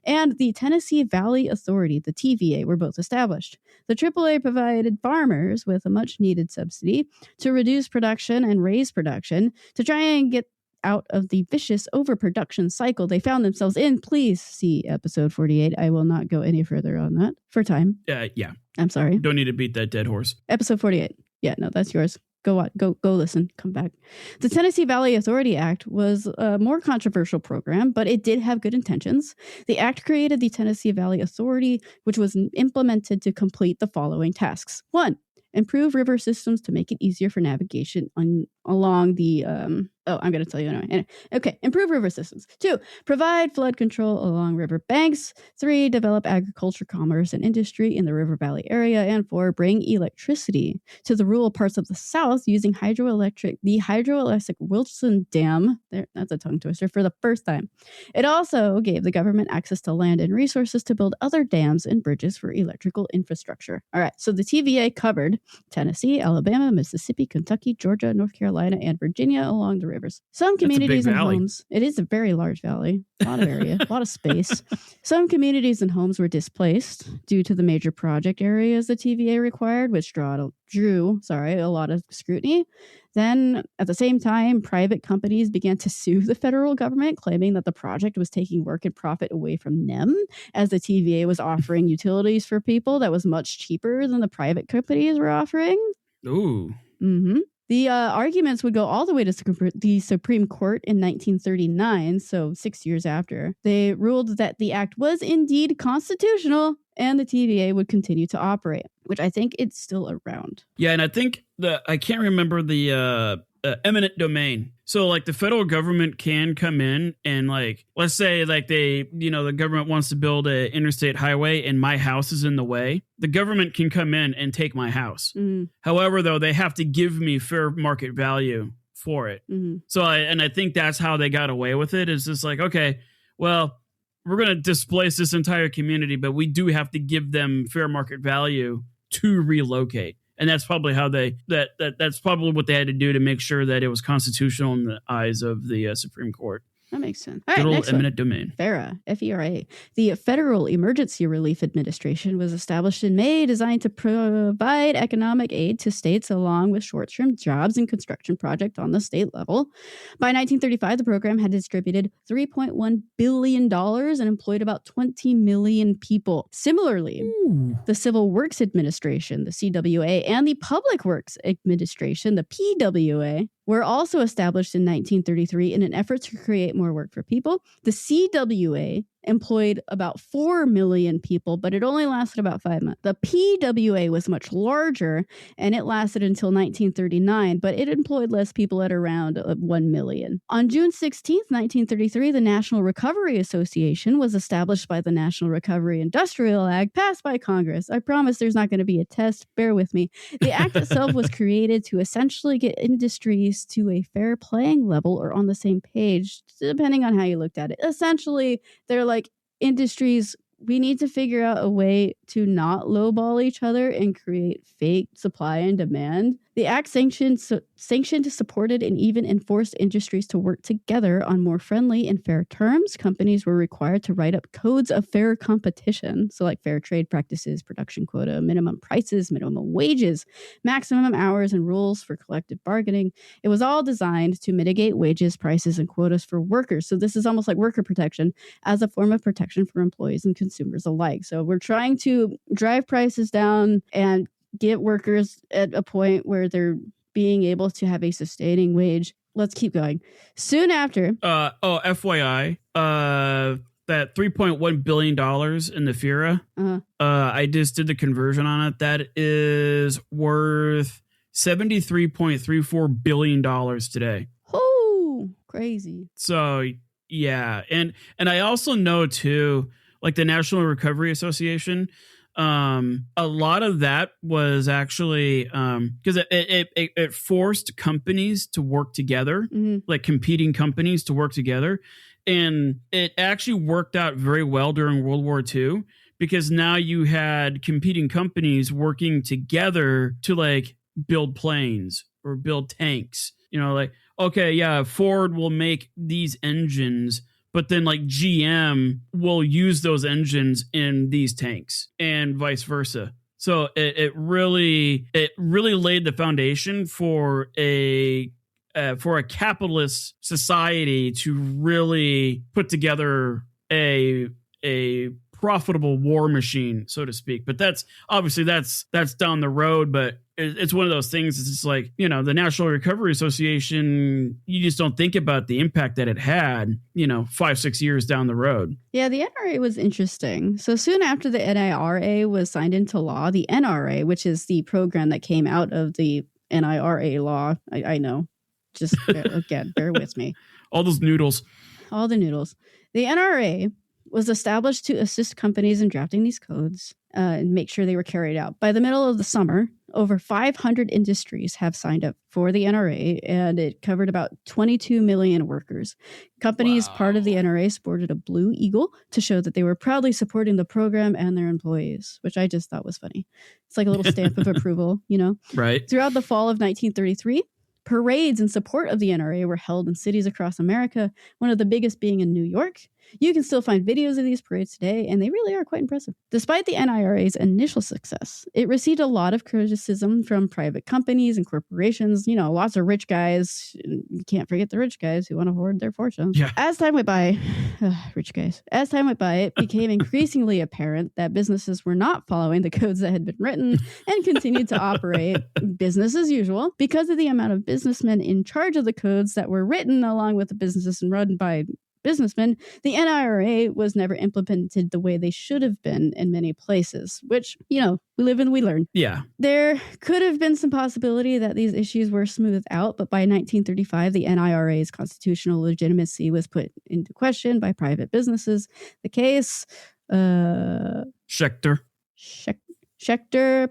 and the Tennessee Valley Authority, the TVA, were both established. The AAA provided farmers with a much-needed subsidy to reduce production and raise production to try and get out of the vicious overproduction cycle they found themselves in. Please see episode 48. I will not go any further on that for time. Yeah. I'm sorry. Don't need to beat that dead horse. Episode 48. Yeah, no, that's yours. Go listen. Come back. The Tennessee Valley Authority Act was a more controversial program, but it did have good intentions. The act created the Tennessee Valley Authority, which was implemented to complete the following tasks. 1, improve river systems to make it easier for navigation along the I'm going to tell you anyway. Okay, improve river systems. 2, provide flood control along river banks. 3, develop agriculture, commerce, and industry in the River Valley area. And 4, bring electricity to the rural parts of the South using the hydroelectric Wilson Dam. That's a tongue twister for the first time. It also gave the government access to land and resources to build other dams and bridges for electrical infrastructure. All right, so the TVA covered Tennessee, Alabama, Mississippi, Kentucky, Georgia, North Carolina, and Virginia along the rivers. Some communities and homes, it is a very large valley, a lot of area, a lot of space. Some communities and homes were displaced due to the major project areas the TVA required, which drew a lot of scrutiny. Then, at the same time, private companies began to sue the federal government, claiming that the project was taking work and profit away from them, as the TVA was offering utilities for people that was much cheaper than the private companies were offering. Ooh. Mm-hmm. The arguments would go all the way to the Supreme Court in 1939, so 6 years after. They ruled that the act was indeed constitutional and the TVA would continue to operate, which I think it's still around. Yeah, and I think I can't remember the eminent domain. So the federal government can come in and let's say the government wants to build an interstate highway and my house is in the way. The government can come in and take my house. Mm-hmm. However, though, they have to give me fair market value for it. Mm-hmm. So I think that's how they got away with it. Is just okay, well, we're going to displace this entire community, but we do have to give them fair market value to relocate. And that's probably how that's probably what they had to do to make sure that it was constitutional in the eyes of the Supreme Court. That makes sense. All right, next eminent domain. FERA, F-E-R-A. The Federal Emergency Relief Administration was established in May, designed to provide economic aid to states along with short-term jobs and construction projects on the state level. By 1935, the program had distributed $3.1 billion and employed about 20 million people. Similarly, the Civil Works Administration, the CWA, and the Public Works Administration, the PWA, were also established in 1933 in an effort to create more work for people. The CWA employed about 4 million people, but it only lasted about 5 months. The PWA was much larger, and it lasted until 1939, but it employed less people at around 1 million. On June 16th, 1933, the National Recovery Association was established by the National Recovery Industrial Act, passed by Congress. I promise there's not going to be a test. Bear with me. The act itself was created to essentially get industries to a fair playing level or on the same page, depending on how you looked at it. Essentially, they're like, industries, we need to figure out a way to not lowball each other and create fake supply and demand. The act sanctioned, supported, and even enforced industries to work together on more friendly and fair terms. Companies were required to write up codes of fair competition, so like fair trade practices, production quota, minimum prices, minimum wages, maximum hours, and rules for collective bargaining. It was all designed to mitigate wages, prices, and quotas for workers. So this is almost like worker protection as a form of protection for employees and consumers alike. So we're trying to drive prices down and get workers at a point where they're being able to have a sustaining wage. Let's keep going. Soon after, FYI, that $3.1 billion in the FIRA, I just did the conversion on it. That is worth $73.34 billion today. Oh, crazy. So yeah, and I also know too, like the National Recovery Association, a lot of that was actually because it forced companies to work together, like competing companies to work together. And it actually worked out very well during World War II, because now you had competing companies working together to like build planes or build tanks. You know, like, okay, yeah, Ford will make these engines, but then like GM will use those engines in these tanks and vice versa. So it really laid the foundation for a capitalist society to really put together a profitable war machine, so to speak. But that's obviously that's down the road, but it's one of those things. It's just like, you know, the National Recovery Association, you just don't think about the impact that it had, you know, 5-6 years down the road. Yeah, the NRA was interesting. So soon after the NIRA was signed into law, the NRA, which is the program that came out of the NIRA law, I know, just again, bear with me. All those noodles. All the noodles. The NRA was established to assist companies in drafting these codes and make sure they were carried out. By the middle of the summer, over 500 industries have signed up for the NRA, and it covered about 22 million workers. Companies part of the NRA sported a blue eagle to show that they were proudly supporting the program and their employees, which I just thought was funny. It's like a little stamp of approval, you know? Right. Throughout the fall of 1933, parades in support of the NRA were held in cities across America, one of the biggest being in New York. You can still find videos of these parades today, and they really are quite impressive. Despite the NIRA's initial success, it received a lot of criticism from private companies and corporations. You know, lots of rich guys. You can't forget the rich guys who want to hoard their fortunes. Yeah. As time went by, rich guys. As time went by, it became increasingly apparent that businesses were not following the codes that had been written and continued to operate business as usual. Because of the amount of businessmen in charge of the codes that were written, along with the businesses and run by businessmen, the NIRA was never implemented the way they should have been in many places, which, you know, we live and we learn. Yeah. There could have been some possibility that these issues were smoothed out, but by 1935, the NIRA's constitutional legitimacy was put into question by private businesses. The case, Schechter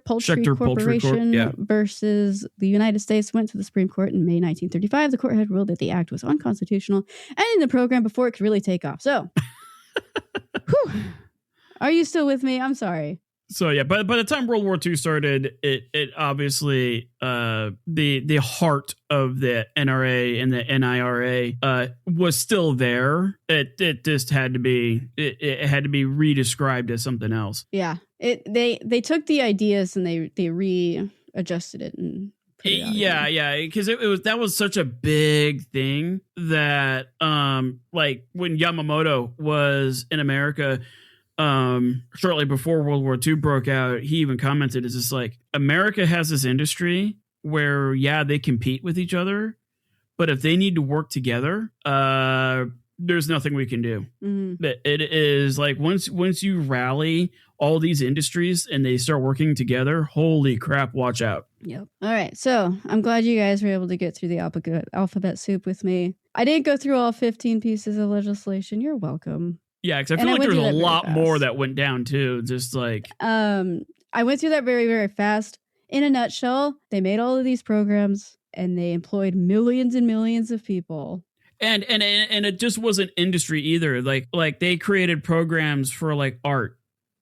Poultry Corporation versus the United States went to the Supreme Court in May 1935. The court had ruled that the act was unconstitutional and in the program before it could really take off. So, are you still with me? I'm sorry. So yeah, but by the time World War II started, it obviously the heart of the NRA and the NIRA was still there. It just had to be it had to be redescribed as something else. Yeah, they took the ideas and they readjusted it and put it out again. Because that was such a big thing that like when Yamamoto was in America. Shortly before World War II broke out, he even commented, it's just like, America has this industry where, yeah, they compete with each other, but if they need to work together, there's nothing we can do. Mhm. But it is like once you rally all these industries and they start working together, holy crap, watch out. Yep. All right. So I'm glad you guys were able to get through the alphabet soup with me. I didn't go through all 15 pieces of legislation. You're welcome. Yeah, because I feel like there's a lot more that went down too. Just like I went through that very, very fast. In a nutshell, they made all of these programs and they employed millions and millions of people. And it just wasn't industry either. Like they created programs for like art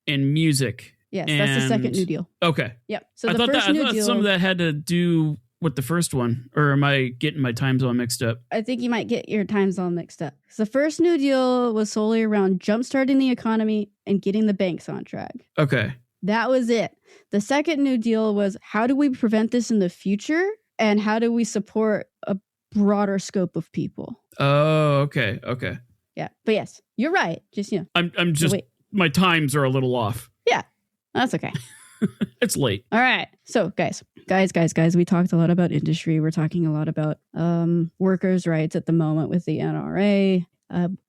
and music. Yes, that's the second New Deal. Okay. Yep. So I the thought first New Deal, some of that had to do with the first one, or am I getting my times all mixed up? I think you might get your times all mixed up. The first New Deal was solely around jumpstarting the economy and getting the banks on track. Okay. That was it. The second New Deal was how do we prevent this in the future and how do we support a broader scope of people? Oh, okay. Okay. Yeah. But yes, you're right. Just, I'm just, my times are a little off. Yeah. That's okay. It's late. All right. So guys, we talked a lot about industry. We're talking a lot about workers' rights at the moment with the NRA.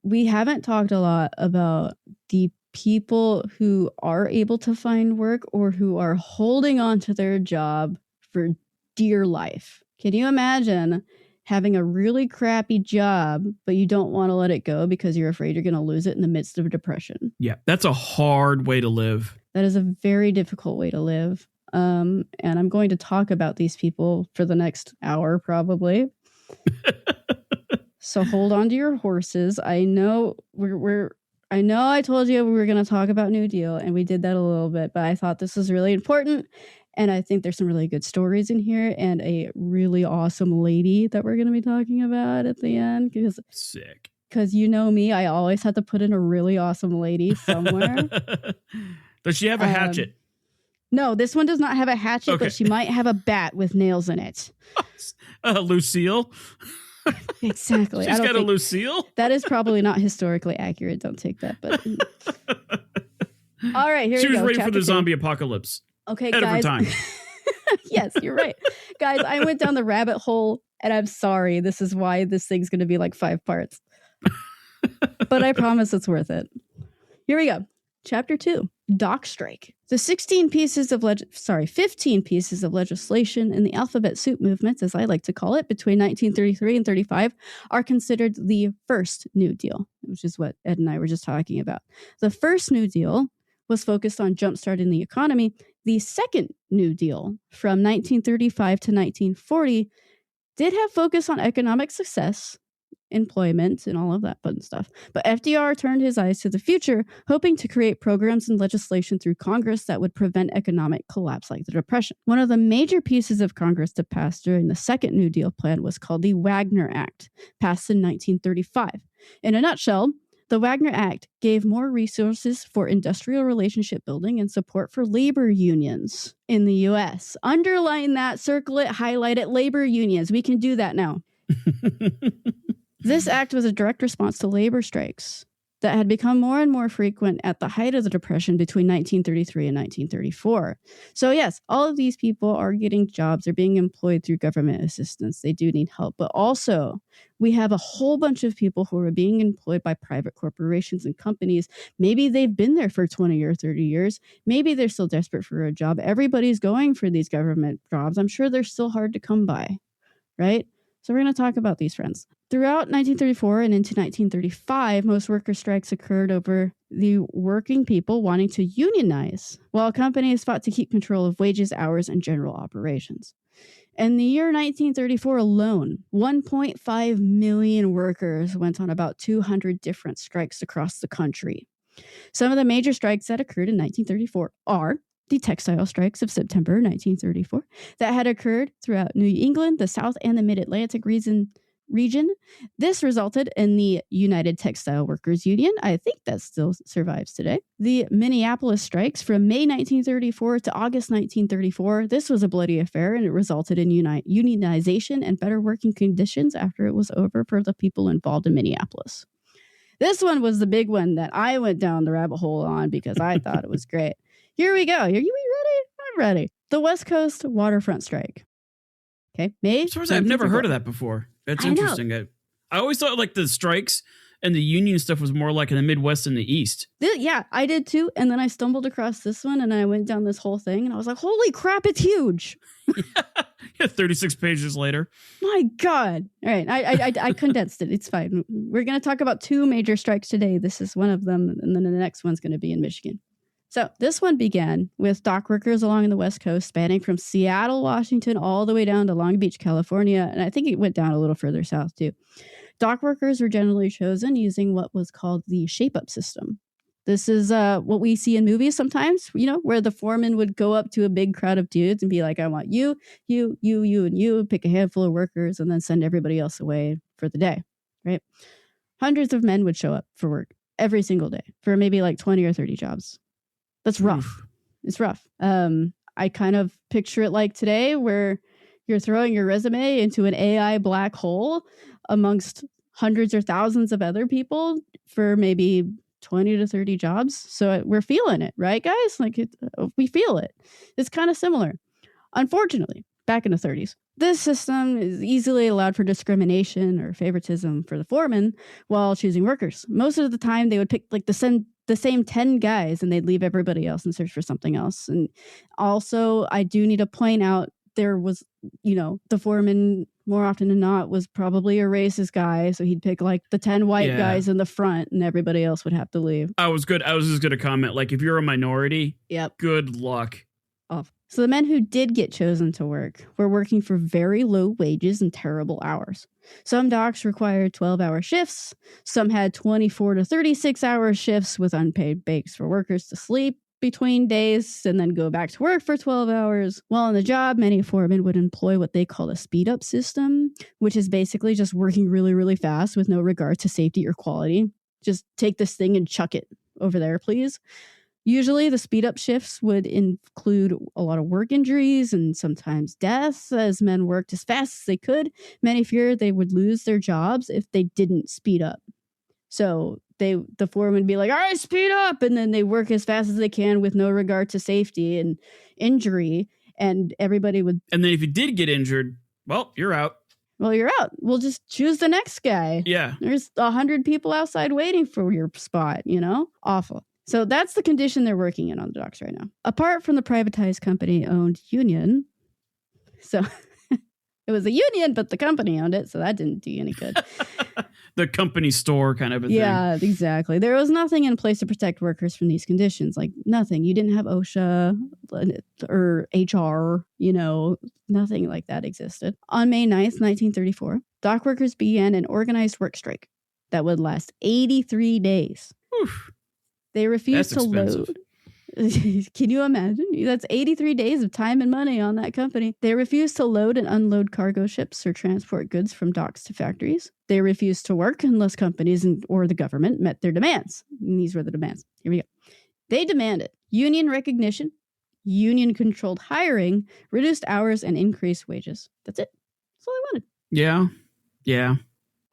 We haven't talked a lot about the people who are able to find work or who are holding on to their job for dear life. Can you imagine having a really crappy job, but you don't want to let it go because you're afraid you're going to lose it in the midst of a depression? Yeah, that's a hard way to live. That is a very difficult way to live. And I'm going to talk about these people for the next hour, probably. So hold on to your horses. I know I told you we were going to talk about New Deal, and we did that a little bit, but I thought this was really important. And I think there's some really good stories in here and a really awesome lady that we're going to be talking about at the end. Sick. Because you know me, I always have to put in a really awesome lady somewhere. Does she have a hatchet? No, this one does not have a hatchet, Okay. but she might have a bat with nails in it. Lucille? Exactly. She's got a Lucille? That is probably not historically accurate. Don't take that. But all right, here we go. She was ready for Chapter the 2. zombie apocalypse. Okay, Ahead guys. of her time. Yes, you're right. Guys, I went down the rabbit hole, and I'm sorry. This is why this thing's going to be like 5 parts. But I promise it's worth it. Here we go. Chapter 2, dock strike. The 15 pieces of legislation in the alphabet soup movement, as I like to call it, between 1933 and 35 are considered the first New Deal, which is what Ed and I were just talking about. The first New Deal was focused on jumpstarting the economy. The second New Deal from 1935 to 1940 did have focus on economic success, employment, and all of that fun stuff. But FDR turned his eyes to the future, hoping to create programs and legislation through Congress that would prevent economic collapse like the Depression. One of the major pieces of Congress to pass during the second New Deal plan was called the Wagner Act, passed in 1935. In a nutshell, the Wagner Act gave more resources for industrial relationship building and support for labor unions in the U.S. Underline that, circle it, highlight it, labor unions. We can do that now. This act was a direct response to labor strikes that had become more and more frequent at the height of the Depression between 1933 and 1934. So yes, all of these people are getting jobs. They're being employed through government assistance. They do need help. But also, we have a whole bunch of people who are being employed by private corporations and companies. Maybe they've been there for 20 or 30 years. Maybe they're still desperate for a job. Everybody's going for these government jobs. I'm sure they're still hard to come by, right? So we're going to talk about these friends. Throughout 1934 and into 1935, most worker strikes occurred over the working people wanting to unionize, while companies fought to keep control of wages, hours, and general operations. In the year 1934 alone, 1.5 million workers went on about 200 different strikes across the country. Some of the major strikes that occurred in 1934 are the textile strikes of September 1934 that had occurred throughout New England, the South, and the Mid-Atlantic region. This resulted in the United Textile Workers Union. I think that still survives today. The Minneapolis strikes from May 1934 to August 1934. This was a bloody affair, and it resulted in unionization and better working conditions after it was over for the people involved in Minneapolis. This one was the big one that I went down the rabbit hole on because I thought it was great. Here we go. Are you ready? I'm ready. The West Coast waterfront strike. Okay, May. I've never heard of that before. That's interesting. I always thought like the strikes and the union stuff was more like in the Midwest and the East. Yeah, I did too. And then I stumbled across this one and I went down this whole thing and I was like, holy crap, it's huge. Yeah, 36 pages later. My God. All right. I condensed it. It's fine. We're going to talk about 2 major strikes today. This is one of them. And then the next one's going to be in Michigan. So this one began with dock workers along the West Coast, spanning from Seattle, Washington, all the way down to Long Beach, California. And I think it went down a little further south too. Dock workers were generally chosen using what was called the shape-up system. This is what we see in movies sometimes, where the foreman would go up to a big crowd of dudes and be like, I want you, and you, pick a handful of workers and then send everybody else away for the day, right? Hundreds of men would show up for work every single day for maybe like 20 or 30 jobs. That's rough. Oof. It's rough. I kind of picture it like today where you're throwing your resume into an AI black hole amongst hundreds or thousands of other people for maybe 20 to 30 jobs. So we're feeling it, right, guys? Like we feel it. It's kind of similar. Unfortunately, back in the 30s, this system is easily allowed for discrimination or favoritism for the foreman while choosing workers. Most of the time, they would pick like the same 10 guys and they'd leave everybody else and search for something else. And also, I do need to point out there was, the foreman more often than not was probably a racist guy. So he'd pick like the 10 white guys in the front and everybody else would have to leave. I was just going to comment, like, if you're a minority, good luck. Off. So the men who did get chosen to work were working for very low wages and terrible hours. Some docks required 12-hour shifts. Some had 24 to 36-hour shifts with unpaid breaks for workers to sleep between days and then go back to work for 12 hours. While on the job, many foremen would employ what they call a speed-up system, which is basically just working really, really fast with no regard to safety or quality. Just take this thing and chuck it over there, please. Usually, the speed-up shifts would include a lot of work injuries and sometimes deaths as men worked as fast as they could. Many feared they would lose their jobs if they didn't speed up. So the foreman would be like, all right, speed up. And then they work as fast as they can with no regard to safety and injury. And everybody would. And then if you did get injured, well, you're out. Well, you're out. We'll just choose the next guy. Yeah. There's 100 people outside waiting for your spot, Awful. So that's the condition they're working in on the docks right now. Apart from the privatized company-owned union. So it was a union, but the company owned it, so that didn't do any good. The company store kind of a thing. Yeah, exactly. There was nothing in place to protect workers from these conditions. Like nothing. You didn't have OSHA or HR, nothing like that existed. On May 9th, 1934, dock workers began an organized work strike that would last 83 days. Oof. They refused to load. Can you imagine? That's 83 days of time and money on that company. They refused to load and unload cargo ships or transport goods from docks to factories. They refused to work unless companies or the government met their demands. And these were the demands. Here we go. They demanded union recognition, union-controlled hiring, reduced hours, and increased wages. That's it. That's all they wanted. Yeah.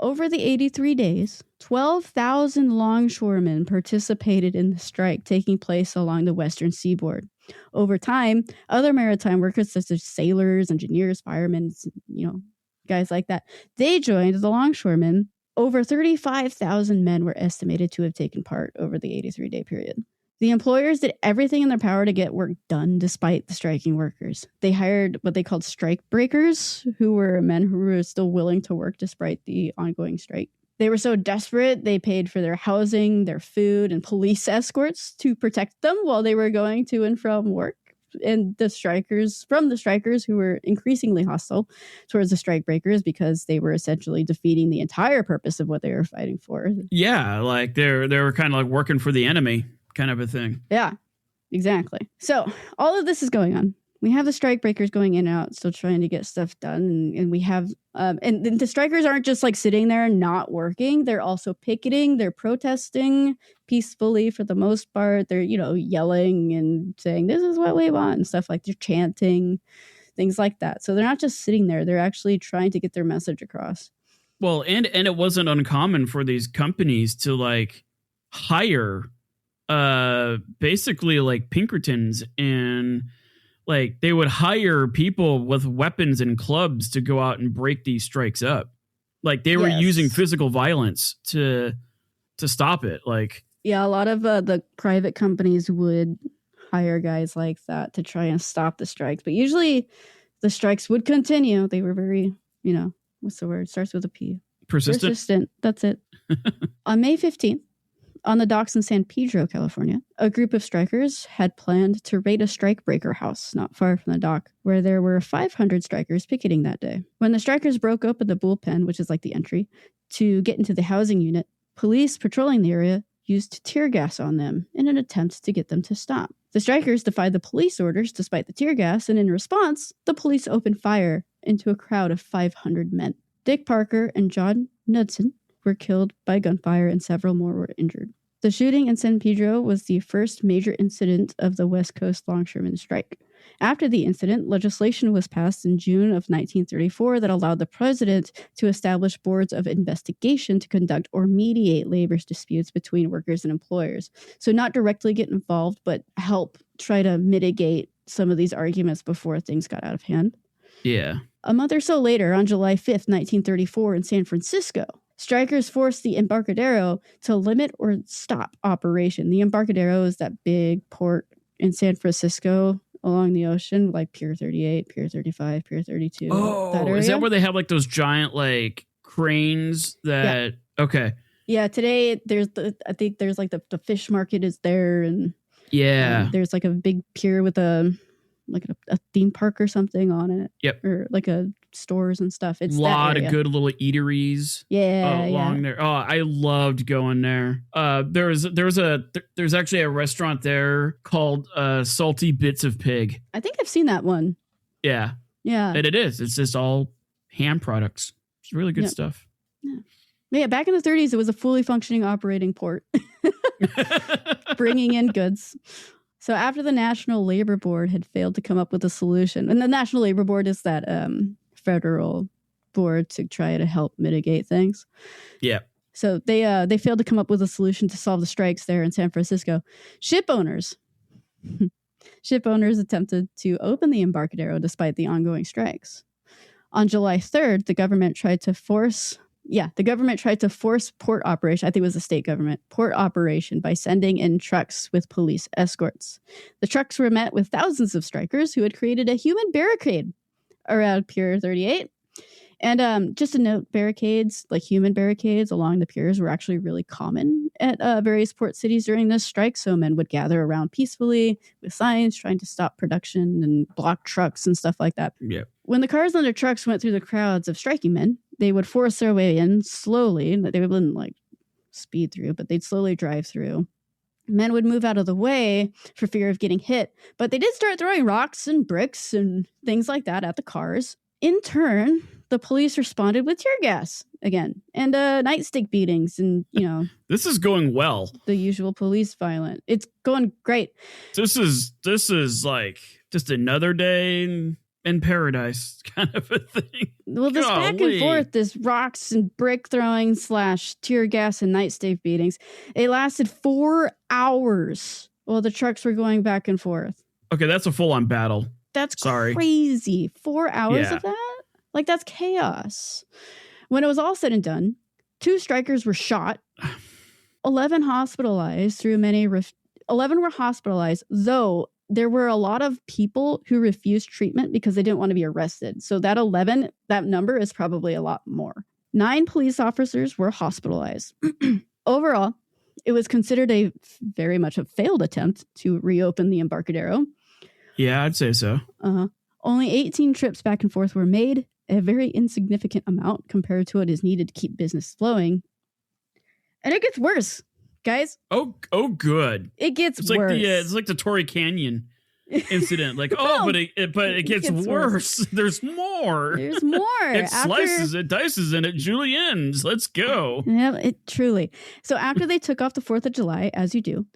Over the 83 days, 12,000 longshoremen participated in the strike taking place along the western seaboard. Over time, other maritime workers such as sailors, engineers, firemen, guys like that, they joined the longshoremen. Over 35,000 men were estimated to have taken part over the 83-day period. The employers did everything in their power to get work done despite the striking workers. They hired what they called strike breakers, who were men who were still willing to work despite the ongoing strike. They were so desperate, they paid for their housing, their food, and police escorts to protect them while they were going to and from work. And the strikers who were increasingly hostile towards the strike breakers because they were essentially defeating the entire purpose of what they were fighting for. Yeah, like they were kind of like working for the enemy. Kind of a thing. Yeah, exactly. So all of this is going on. We have the strike breakers going in and out, still trying to get stuff done. And we have, and the strikers aren't just like sitting there and not working. They're also picketing. They're protesting peacefully for the most part. They're, yelling and saying, this is what we want and stuff like they're chanting, things like that. So they're not just sitting there. They're actually trying to get their message across. Well, and it wasn't uncommon for these companies to like hire basically like Pinkertons, and like they would hire people with weapons and clubs to go out and break these strikes up. Like they were using physical violence to to stop it. Like, yeah, a lot of the private companies would hire guys like that to try and stop the strikes, but usually the strikes would continue. They were very, what's the word? Starts with a P. Persistent. That's it. On May 15th, on the docks in San Pedro, California, a group of strikers had planned to raid a strikebreaker house not far from the dock, where there were 500 strikers picketing that day. When the strikers broke open the bullpen, which is like the entry, to get into the housing unit, police patrolling the area used tear gas on them in an attempt to get them to stop. The strikers defied the police orders despite the tear gas, and in response, the police opened fire into a crowd of 500 men. Dick Parker and John Knudsen were killed by gunfire and several more were injured. The shooting in San Pedro was the first major incident of the West Coast longshoremen strike. After the incident, legislation was passed in June of 1934 that allowed the president to establish boards of investigation to conduct or mediate labor disputes between workers and employers. So not directly get involved, but help try to mitigate some of these arguments before things got out of hand. Yeah. A month or so later, on July 5th, 1934, in San Francisco, strikers forced the Embarcadero to limit or stop operation. The Embarcadero is that big port in San Francisco along the ocean, like Pier 38, Pier 35, Pier 32. Oh, that area. Is that where they have like those giant like cranes that... Yeah. Okay. Yeah, today I think there's like the fish market is there, and there's like a big pier with a theme park or something on it. Yep. Or like a stores and stuff. It's a lot of good little eateries. Along there. Oh, I loved going there. There's actually a restaurant there called Salty Bits of Pig. I think I've seen that one. Yeah. Yeah. And it is. It's just all ham products. It's really good stuff. Yeah. Yeah, back in the 30s, it was a fully functioning operating port, bringing in goods. So after the National Labor Board had failed to come up with a solution, and the National Labor Board is that federal board to try to help mitigate things. Yeah. So they failed to come up with a solution to solve the strikes there in San Francisco. Ship owners attempted to open the Embarcadero despite the ongoing strikes. On July 3rd, the government tried to force port operation. I think it was the state government port operation by sending in trucks with police escorts. The trucks were met with thousands of strikers who had created a human barricade around Pier 38. And just a note, barricades, like human barricades along the piers, were actually really common at various port cities during this strike. So men would gather around peacefully with signs trying to stop production and block trucks and stuff like that. Yeah. When the cars and their trucks went through the crowds of striking men, they would force their way in slowly. They wouldn't like speed through, but they'd slowly drive through. Men would move out of the way for fear of getting hit, but they did start throwing rocks and bricks and things like that at the cars. In turn, the police responded with tear gas again and nightstick beatings and, this is going well. The usual police violence. It's going great. This is like just another day in paradise kind of a thing. Well, this back and forth, this rocks and brick throwing / tear gas and nightstick beatings, it lasted 4 hours while the trucks were going back and forth. Okay, that's a full-on battle. That's crazy. 4 hours of that? Like, that's chaos. When it was all said and done, 2 strikers were shot, 11 hospitalized, 11 were hospitalized, though there were a lot of people who refused treatment because they didn't want to be arrested. So that 11, that number is probably a lot more. 9 police officers were hospitalized. Overall, it was considered very much a failed attempt to reopen the Embarcadero. Yeah, I'd say so. Only 18 trips back and forth were made, a very insignificant amount compared to what is needed to keep business flowing. And it gets worse, guys. Oh, good. It gets it's worse. It's like the Torrey Canyon incident. Like, but it gets worse. There's more. There's more. It slices, it dices, and it juliennes. Let's go. Yeah, it truly. So after they took off the 4th of July, as you do,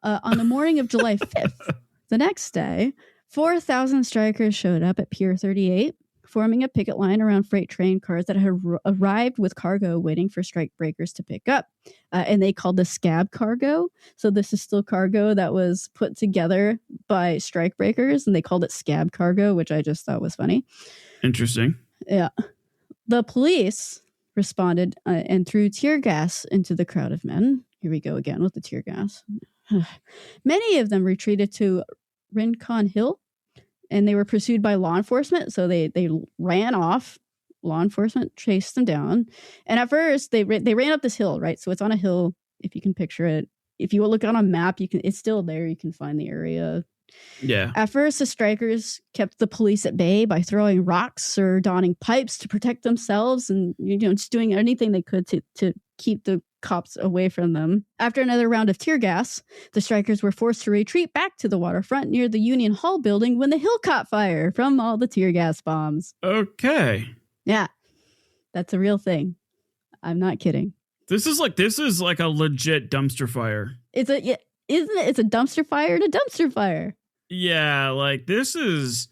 on the morning of July 5th, the next day, 4,000 strikers showed up at Pier 38, forming a picket line around freight train cars that had arrived with cargo waiting for strike breakers to pick up. And they called this scab cargo. So this is still cargo that was put together by strike breakers, and they called it scab cargo, which I just thought was funny. Interesting. Yeah. The police responded and threw tear gas into the crowd of men. Here we go again with the tear gas. Many of them retreated to Rincon Hill, and they were pursued by law enforcement. So they ran off. Law enforcement chased them down. And at first, they ran up this hill, right? So it's on a hill, if you can picture it. If you look on a map, it's still there. You can find the area. Yeah. At first, the strikers kept the police at bay by throwing rocks or donning pipes to protect themselves, and just doing anything they could to keep the cops away from them. After another round of tear gas, the strikers were forced to retreat back to the waterfront near the Union Hall building when the hill caught fire from all the tear gas bombs. Okay. Yeah, that's a real thing. I'm not kidding. This is like a legit dumpster fire. Isn't it? It's a dumpster fire and a dumpster fire. Yeah, like this is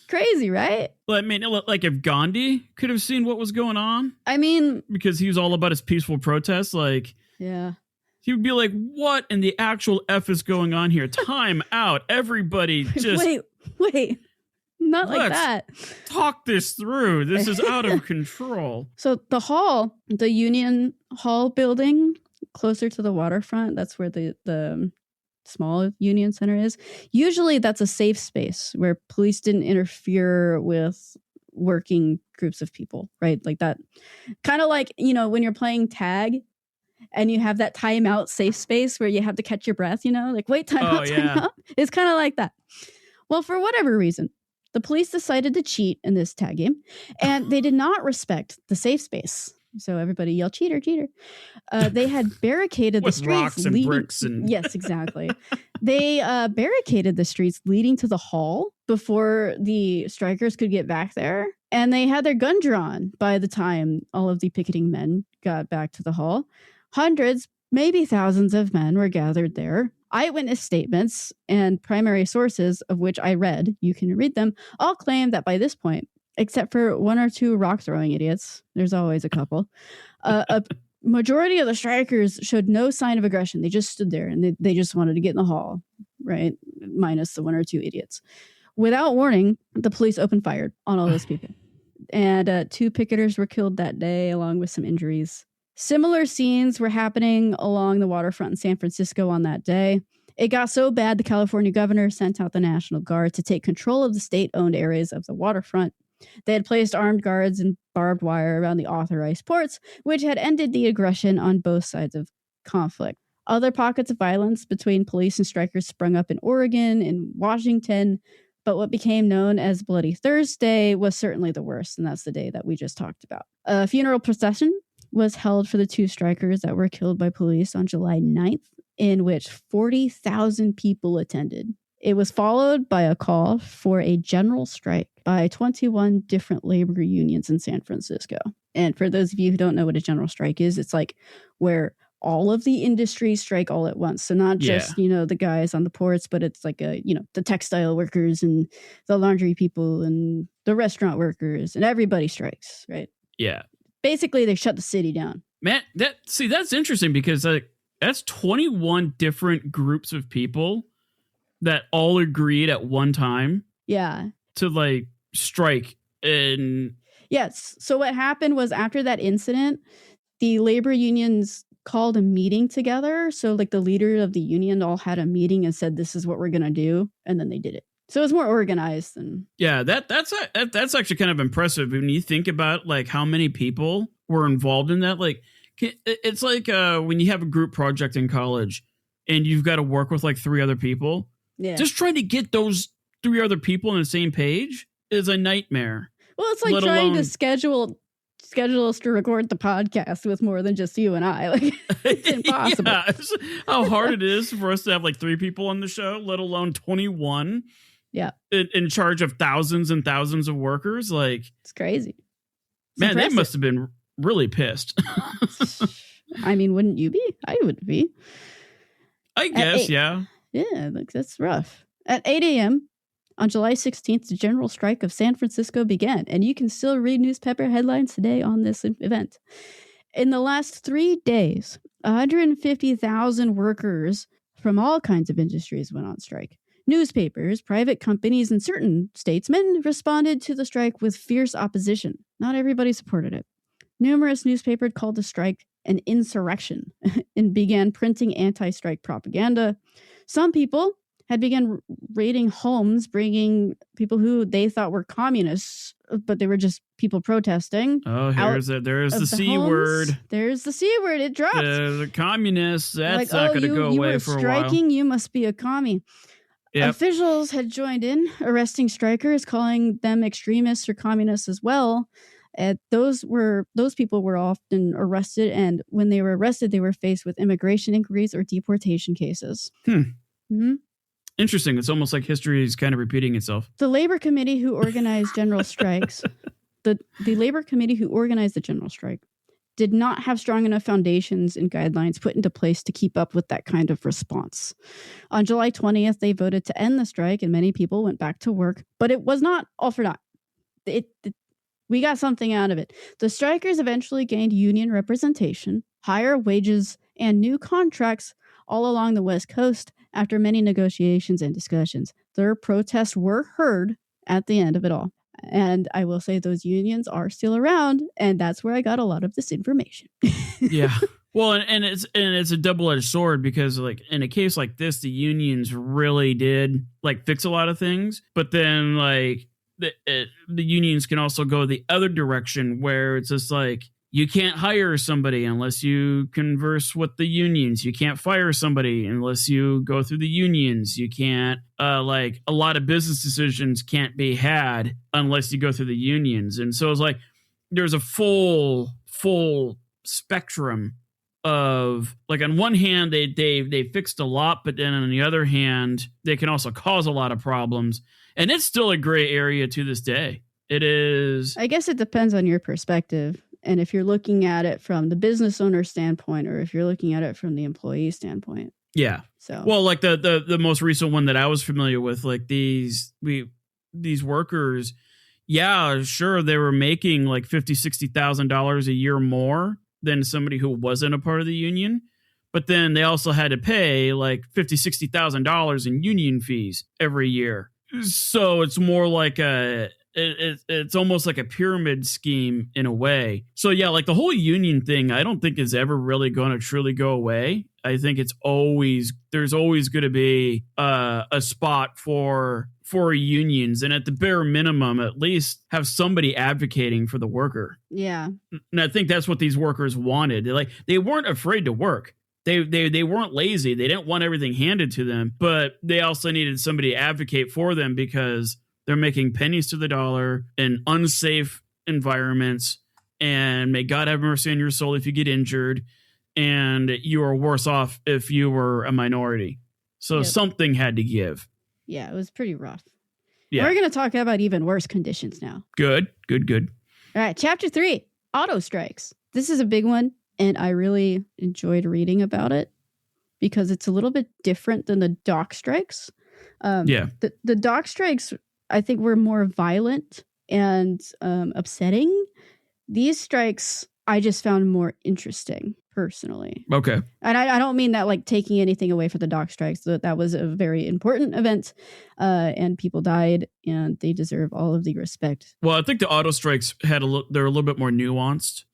crazy, right? I mean, like if Gandhi could have seen what was going on. I mean, because he was all about his peaceful protests, like yeah. He would be like, what in the actual F is going on here? Time out. Everybody just wait. Not like that. Talk this through. This is out of control. So the Union Hall building, closer to the waterfront, that's where the small Union Center is. Usually that's a safe space where police didn't interfere with working groups of people, right? Like that. Kind of like, when you're playing tag and you have that timeout safe space where you have to catch your breath, like wait, timeout. It's kind of like that. Well, for whatever reason, the police decided to cheat in this tag game, and they did not respect the safe space. So everybody yelled, cheater, cheater. They had barricaded the streets. Rocks and bricks. Yes, exactly. They barricaded the streets leading to the hall before the strikers could get back there. And they had their gun drawn by the time all of the picketing men got back to the hall. Hundreds, maybe thousands of men were gathered there. Eyewitness statements and primary sources, of which I read, you can read them, all claim that by this point, except for one or two rock-throwing idiots, there's always a couple, a majority of the strikers showed no sign of aggression. They just stood there and they just wanted to get in the hall, right? Minus the one or two idiots. Without warning, the police opened fire on all those people. And 2 picketers were killed that day, along with some injuries. Similar scenes were happening along the waterfront in San Francisco on that day. It got so bad, the California governor sent out the National Guard to take control of the state-owned areas of the waterfront. They had placed armed guards and barbed wire around the authorized ports, which had ended the aggression on both sides of conflict. Other pockets of violence between police and strikers sprung up in Oregon and Washington, but what became known as Bloody Thursday was certainly the worst, and that's the day that we just talked about. A funeral procession was held for the 2 strikers that were killed by police on July 9th, in which 40,000 people attended. It was followed by a call for a general strike by 21 different labor unions in San Francisco. And for those of you who don't know what a general strike is, it's like where all of the industries strike all at once. So not just, the guys on the ports, but it's like the textile workers and the laundry people and the restaurant workers, and everybody strikes, right? Yeah. Basically, they shut the city down. Man, that's interesting because that's 21 different groups of people that all agreed at one time. Yeah. To strike. And yes. So what happened was, after that incident, the labor unions called a meeting together. So the leader of the union all had a meeting and said, this is what we're going to do. And then they did it. So it was more organized than. Yeah, that's actually kind of impressive when you think about how many people were involved in that. It's like when you have a group project in college and you've got to work with 3 other people. Yeah. Just trying to get those 3 other people on the same page is a nightmare. Well, it's like trying to schedule us to record the podcast with more than just you and I. It's impossible. Yeah, how hard it is for us to have 3 people on the show, let alone 21. Yeah. In charge of thousands and thousands of workers. It's crazy. Man, they must have been really pissed. I mean, wouldn't you be? I would be. I guess, yeah. Yeah, that's rough. At 8 a.m. on July 16th, the general strike of San Francisco began, and you can still read newspaper headlines today on this event. In the last 3 days, 150,000 workers from all kinds of industries went on strike. Newspapers, private companies, and certain statesmen responded to the strike with fierce opposition. Not everybody supported it. Numerous newspapers called the strike an insurrection and began printing anti-strike propaganda. Some people had begun raiding homes, bringing people who they thought were communists, but they were just people protesting. Oh, there's the C homes. word. There's the C word. It dropped. The communists. That's not going to go away for a while. You were striking. You must be a commie. Yep. Officials had joined in, arresting strikers, calling them extremists or communists as well. Those people were often arrested, and when they were arrested, they were faced with immigration inquiries or deportation cases. Mm-hmm. Interesting. It's almost like history is kind of repeating itself. The labor committee who organized general strikes, the labor committee who organized the general strike, did not have strong enough foundations and guidelines put into place to keep up with that kind of response. On July 20th, they voted to end the strike, and many people went back to work. But it was not all for naught. We got something out of it. The strikers eventually gained union representation, higher wages, and new contracts all along the West Coast after many negotiations and discussions. Their protests were heard at the end of it all. And I will say those unions are still around, and that's where I got a lot of this information. Yeah. Well, and it's a double-edged sword because, like, in a case like this, the unions really did like fix a lot of things, but then like the unions can also go the other direction where it's just like you can't hire somebody unless you converse with the unions. You can't fire somebody unless you go through the unions. You can't, like, a lot of business decisions can't be had unless you go through the unions. And so it's like there's a full spectrum of, like, on one hand, they fixed a lot, but then on the other hand, they can also cause a lot of problems. And it's still a gray area to this day. It is. I guess it depends on your perspective. And if you're looking at it from the business owner standpoint, or if you're looking at it from the employee standpoint. Yeah. So, well, like the most recent one that I was familiar with, like these workers, yeah, sure, they were making like $50,000-$60,000 a year more than somebody who wasn't a part of the union. But then they also had to pay like $50,000-$60,000 in union fees every year. So it's more like it's almost like a pyramid scheme in a way. So yeah, like the whole union thing, I don't think is ever really going to truly go away. I think there's always going to be a spot for unions, and at the bare minimum, at least have somebody advocating for the worker. Yeah, and I think that's what these workers wanted. They weren't afraid to work. They weren't lazy. They didn't want everything handed to them, but they also needed somebody to advocate for them because they're making pennies to the dollar in unsafe environments. And may God have mercy on your soul if you get injured, and you are worse off if you were a minority. So something had to give. Yeah, it was pretty rough. Yeah. We're going to talk about even worse conditions now. Good. All right, Chapter 3, auto strikes. This is a big one. And I really enjoyed reading about it because it's a little bit different than the dock strikes. The dock strikes, I think, were more violent and upsetting. These strikes, I just found more interesting, personally. Okay. And I don't mean that like taking anything away from the dock strikes. That was a very important event, and people died, and they deserve all of the respect. Well, I think the auto strikes they're a little bit more nuanced,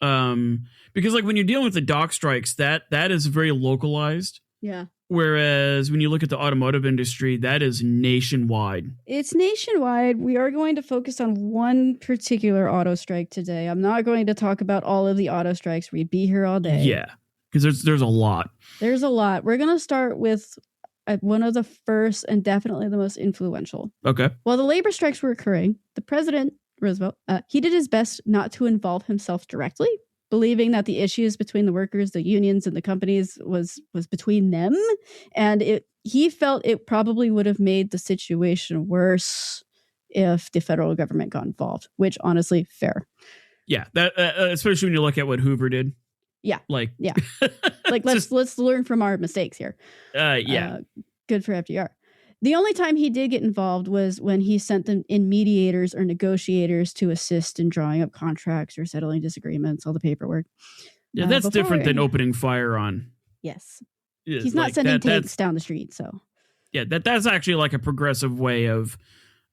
because like when you're dealing with the dock strikes, that is very localized. Yeah. Whereas when you look at the automotive industry, that is nationwide. It's nationwide. We are going to focus on one particular auto strike today. I'm not going to talk about all of the auto strikes. We'd be here all day. Yeah, because there's a lot. There's a lot. We're going to start with one of the first and definitely the most influential. Okay. While the labor strikes were occurring, the president, Roosevelt, he did his best not to involve himself directly, believing that the issues between the workers, the unions, and the companies was between them. And he felt it probably would have made the situation worse if the federal government got involved, which honestly, fair. Yeah, that especially when you look at what Hoover did. Yeah. Like let's learn from our mistakes here. Good for FDR. The only time he did get involved was when he sent them in mediators or negotiators to assist in drawing up contracts or settling disagreements, all the paperwork. Yeah, that's different than opening fire on. Yes. He's not sending tanks down the street, so. Yeah, that's actually like a progressive way of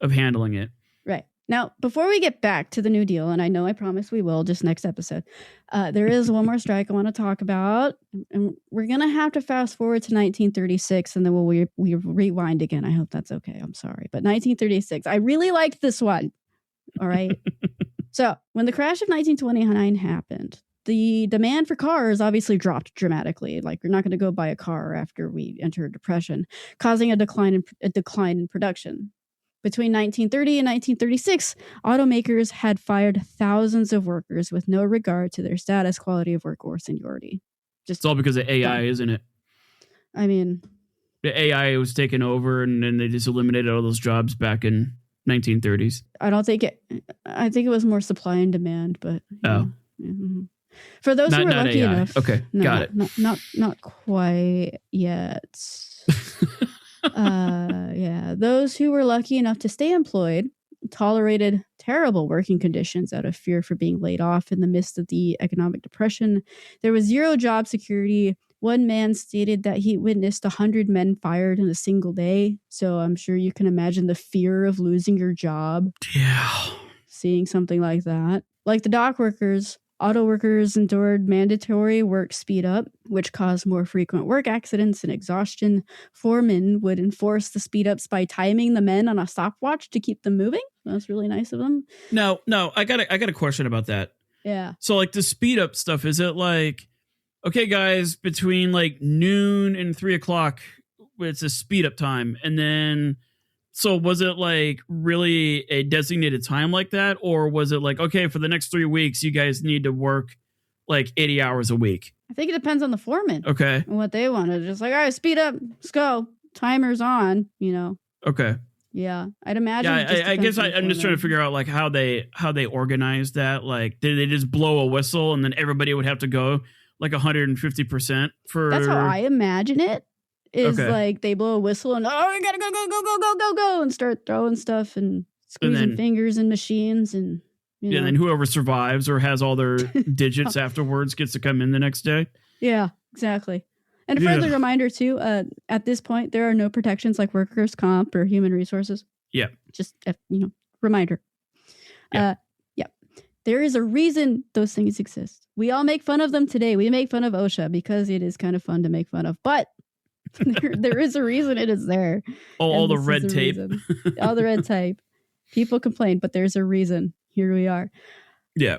handling it. Right. Now, before we get back to the New Deal, and I promise we will just next episode, there is one more strike I want to talk about. And we're going to have to fast forward to 1936, and then we'll rewind again. I hope that's okay. I'm sorry. But 1936, I really liked this one. All right. So when the crash of 1929 happened, the demand for cars obviously dropped dramatically. Like, you're not going to go buy a car after we enter a depression, causing a decline in production. Between 1930 and 1936, automakers had fired thousands of workers with no regard to their status, quality of work, or seniority. It's all because of AI, isn't it? I mean, the AI was taken over, and then they just eliminated all those jobs back in 1930s. I think it was more supply and demand, but mm-hmm. For those who were lucky enough, okay, got it. Not quite yet. Those who were lucky enough to stay employed tolerated terrible working conditions out of fear for being laid off in the midst of the economic depression. There was zero job security. One man stated that he witnessed 100 men fired in a single day. So I'm sure you can imagine the fear of losing your job. Yeah. Seeing something like that. Like the dock workers, auto workers endured mandatory work speed up, which caused more frequent work accidents and exhaustion. Foremen would enforce the speed ups by timing the men on a stopwatch to keep them moving. That's really nice of them. No, I got a question about that. Yeah. So like the speed up stuff, is it like, okay, guys, between like noon and 3:00, it's a speed up time, and then. So was it like really a designated time like that? Or was it like, okay, for the next 3 weeks, you guys need to work like 80 hours a week? I think it depends on the foreman. Okay. And what they wanted. Just like, all right, speed up. Let's go. Timer's on, Okay. Yeah. I'd imagine. Yeah, I guess I'm just trying to figure out like how they organize that. Like, did they just blow a whistle and then everybody would have to go like 150% for... That's how I imagine it. Like they blow a whistle and we gotta go and start throwing stuff and squeezing fingers and machines and and then whoever survives or has all their digits afterwards gets to come in the next day. Yeah, exactly. And a further reminder too, at this point there are no protections like workers' comp or human resources. Yeah. Just reminder. Yeah. There is a reason those things exist. We all make fun of them today. We make fun of OSHA because it is kind of fun to make fun of, but there is a reason it is there. All the red tape. All the red tape. People complain, but there's a reason. Here we are. Yeah.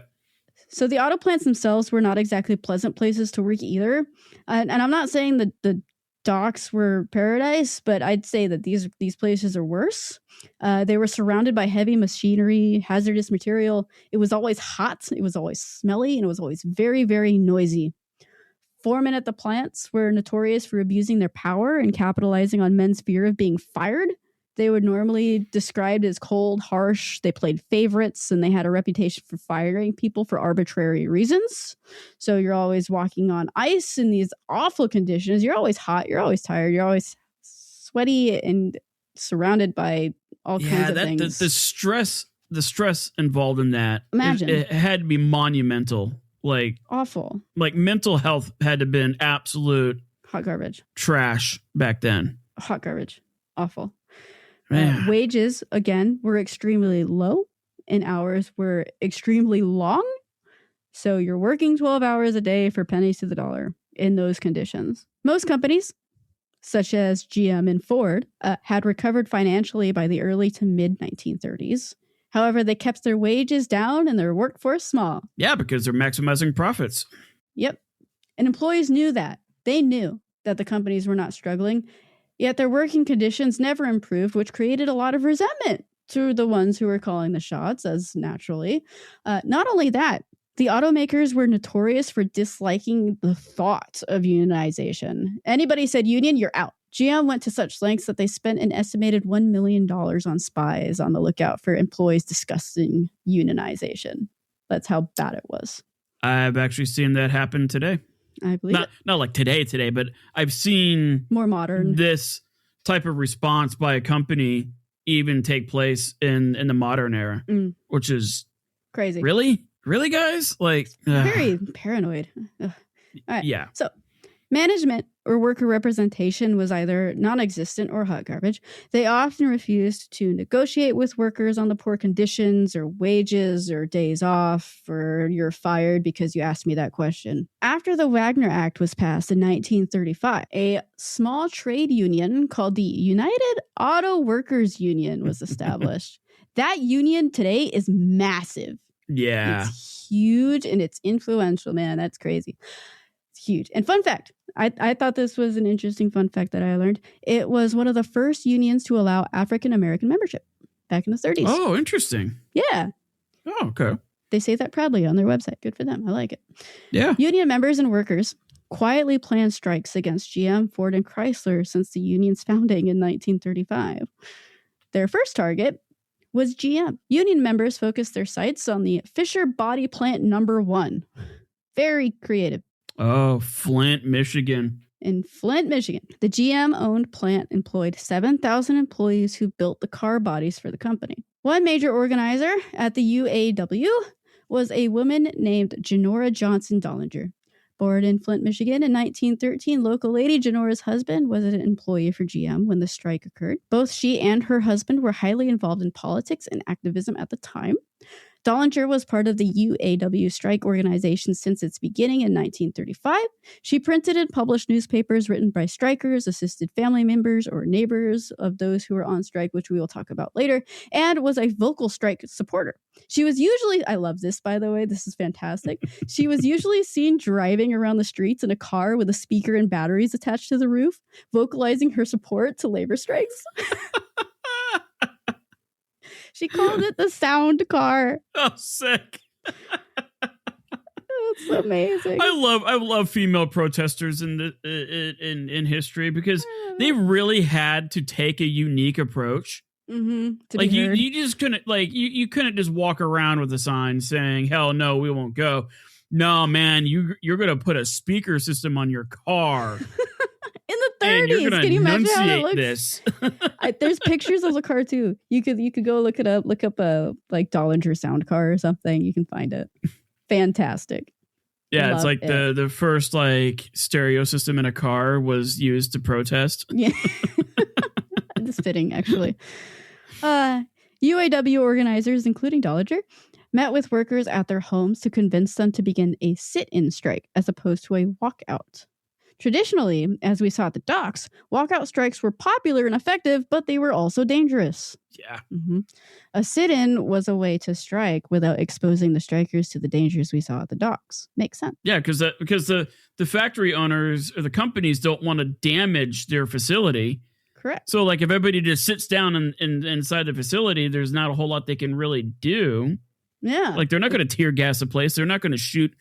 So the auto plants themselves were not exactly pleasant places to work either. And I'm not saying that the docks were paradise, but I'd say that these places are worse. They were surrounded by heavy machinery, hazardous material. It was always hot. It was always smelly, and it was always very, very noisy. Foremen at the plants were notorious for abusing their power and capitalizing on men's fear of being fired. They were normally described as cold, harsh. They played favorites, and they had a reputation for firing people for arbitrary reasons. So you're always walking on ice in these awful conditions. You're always hot. You're always tired. You're always sweaty and surrounded by all kinds of things. The stress involved in that. Imagine. It had to be monumental. Like awful. Like mental health had to have been absolute hot garbage. Trash back then. Hot garbage. Awful. Wages, again, were extremely low and hours were extremely long. So you're working 12 hours a day for pennies to the dollar in those conditions. Most companies, such as GM and Ford, had recovered financially by the early to mid 1930s. However, they kept their wages down and their workforce small. Yeah, because they're maximizing profits. Yep. And employees knew that. They knew that the companies were not struggling, yet their working conditions never improved, which created a lot of resentment to the ones who were calling the shots, as naturally. Not only that, the automakers were notorious for disliking the thought of unionization. Anybody said union, you're out. GM went to such lengths that they spent an estimated $1 million on spies on the lookout for employees discussing unionization. That's how bad it was. I've actually seen that happen today. I believe not like today, but I've seen more modern this type of response by a company even take place in the modern era, which is crazy. Really, guys? Like very paranoid. All right. Yeah. So management or worker representation was either non-existent or hot garbage. They often refused to negotiate with workers on the poor conditions or wages or days off, or you're fired because you asked me that question. After the Wagner Act was passed in 1935, a small trade union called the United Auto Workers Union was established. That union today is massive. Yeah. It's huge and it's influential, man. That's crazy. It's huge. And fun fact, I thought this was an interesting fun fact that I learned. It was one of the first unions to allow African-American membership back in the 30s. Oh, interesting. Yeah. Oh, okay. They say that proudly on their website. Good for them. I like it. Yeah. Union members and workers quietly planned strikes against GM, Ford, and Chrysler since the union's founding in 1935. Their first target was GM. Union members focused their sights on the Fisher Body Plant Number 1. Very creative. Oh, Flint, Michigan. In Flint, Michigan, the GM-owned plant employed 7,000 employees who built the car bodies for the company. One major organizer at the UAW was a woman named Genora Johnson Dollinger. Born in Flint, Michigan in 1913, local lady Genora's husband was an employee for GM when the strike occurred. Both she and her husband were highly involved in politics and activism at the time. Dollinger was part of the UAW strike organization since its beginning in 1935. She printed and published newspapers written by strikers, assisted family members or neighbors of those who were on strike, which we will talk about later, and was a vocal strike supporter. She was usually, I love this, by the way, this is fantastic. She was usually seen driving around the streets in a car with a speaker and batteries attached to the roof, vocalizing her support to labor strikes. She called it the sound car. Oh, sick. That's amazing. I love female protesters in history because they really had to take a unique approach. Mm-hmm, like you just couldn't you couldn't just walk around with a sign saying, "Hell no, we won't go." No, man, you're gonna put a speaker system on your car. In the 30s, can you imagine how it looks? This. There's pictures of the car too. You could go look up a like Dollinger sound car or something. You can find it. Fantastic. Yeah, it's like the first like stereo system in a car was used to protest. Yeah, it's fitting actually. UAW organizers, including Dollinger, met with workers at their homes to convince them to begin a sit-in strike as opposed to a walkout. Traditionally, as we saw at the docks, walkout strikes were popular and effective, but they were also dangerous. Yeah. Mm-hmm. A sit-in was a way to strike without exposing the strikers to the dangers we saw at the docks. Makes sense. Yeah, because the factory owners or the companies don't want to damage their facility. Correct. So, like, if everybody just sits down inside the facility, there's not a whole lot they can really do. Yeah. Like, they're not going to tear gas the place. They're not going to shoot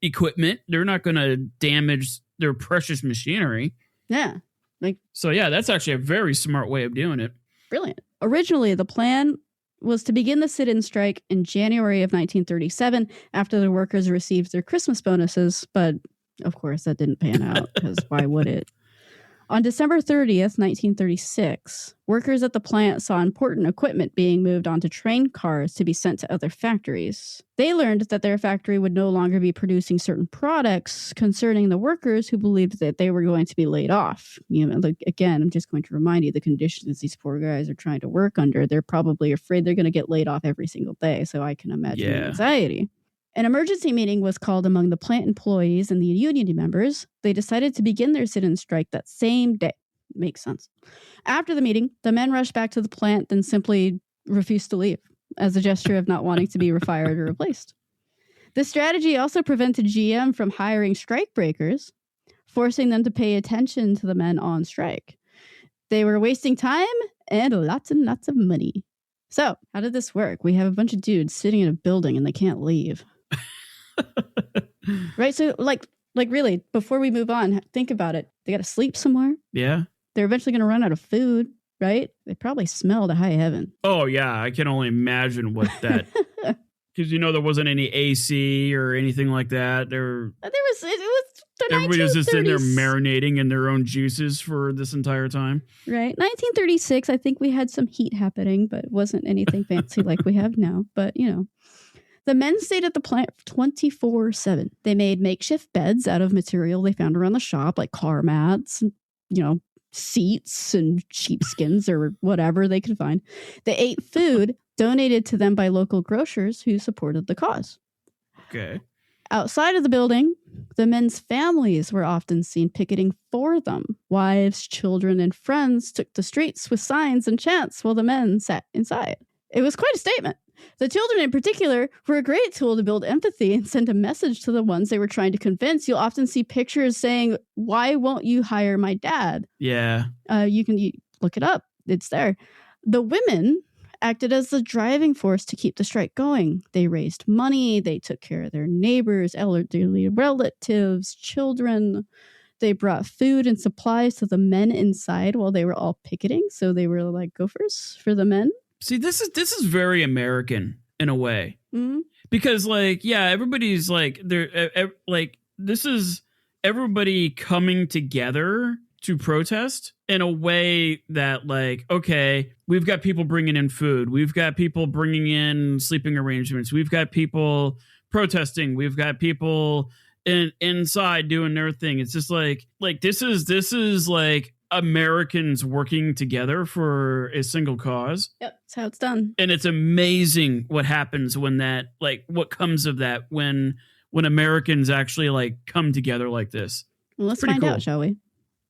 equipment. They're not going to damage their precious machinery. Yeah. So, yeah, that's actually a very smart way of doing it. Brilliant. Originally, the plan was to begin the sit-in strike in January of 1937 after the workers received their Christmas bonuses, but of course that didn't pan out because why would it? On December 30th, 1936, workers at the plant saw important equipment being moved onto train cars to be sent to other factories. They learned that their factory would no longer be producing certain products concerning the workers who believed that they were going to be laid off. You know, like, again, I'm just going to remind you the conditions these poor guys are trying to work under. They're probably afraid they're going to get laid off every single day, so I can imagine the anxiety. An emergency meeting was called among the plant employees and the union members. They decided to begin their sit-in strike that same day. Makes sense. After the meeting, the men rushed back to the plant, then simply refused to leave as a gesture of not wanting to be fired or replaced. This strategy also prevented GM from hiring strike breakers, forcing them to pay attention to the men on strike. They were wasting time and lots of money. So, how did this work? We have a bunch of dudes sitting in a building and they can't leave. Right? So, like really, before we move on, think about it. They got to sleep somewhere. Yeah. They're eventually going to run out of food, right? They probably smell to high heaven. Oh, yeah. I can only imagine what that... Because, there wasn't any AC or anything like that. It was the everybody was just in there marinating in their own juices for this entire time. Right. 1936, I think we had some heat happening, but it wasn't anything fancy like we have now. But, the The men stayed at the plant 24/7. They made makeshift beds out of material they found around the shop, like car mats, and, seats and sheepskins or whatever they could find. They ate food donated to them by local grocers who supported the cause. Okay. Outside of the building, the men's families were often seen picketing for them. Wives, children, and friends took the streets with signs and chants while the men sat inside. It was quite a statement. The children in particular were a great tool to build empathy and send a message to the ones they were trying to convince. You'll often see pictures saying, "Why won't you hire my dad?" Yeah. You can look it up. It's there. The women acted as the driving force to keep the strike going. They raised money. They took care of their neighbors, elderly relatives, children. They brought food and supplies to the men inside while they were all picketing. So they were like gophers for the men. See, this is very American in a way, because everybody's like this is everybody coming together to protest in a way that okay, we've got people bringing in food, we've got people bringing in sleeping arrangements, we've got people protesting, we've got people inside doing their thing. It's just like this is like Americans working together for a single cause. Yep, that's how it's done. And it's amazing what happens when that, what comes of that when Americans actually come together like this. Well, let's find out, shall we?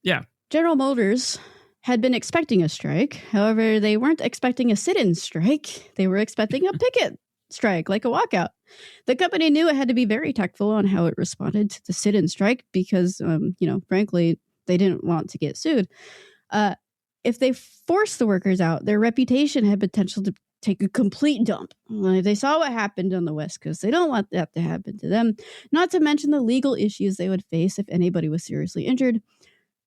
Yeah. General Motors had been expecting a strike. However, they weren't expecting a sit-in strike. They were expecting a picket strike, like a walkout. The company knew it had to be very tactful on how it responded to the sit-in strike because, frankly, they didn't want to get sued. If they forced the workers out, their reputation had potential to take a complete dump. They saw what happened on the West Coast. They don't want that to happen to them, not to mention the legal issues they would face if anybody was seriously injured.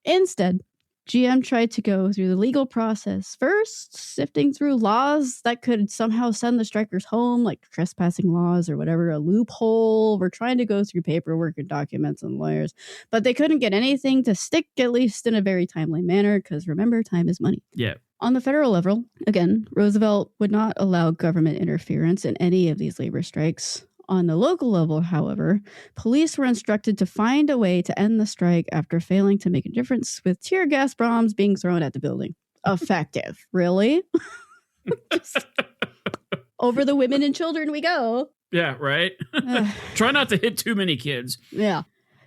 Instead, GM tried to go through the legal process first, sifting through laws that could somehow send the strikers home, like trespassing laws or whatever, a loophole. We're trying to go through paperwork and documents and lawyers, but they couldn't get anything to stick, at least in a very timely manner, because remember, time is money. Yeah. On the federal level, again, Roosevelt would not allow government interference in any of these labor strikes. On the local level, however, police were instructed to find a way to end the strike after failing to make a difference, with tear gas bombs being thrown at the building. Effective. Really? Over the women and children we go. Yeah, right? Try not to hit too many kids. Yeah.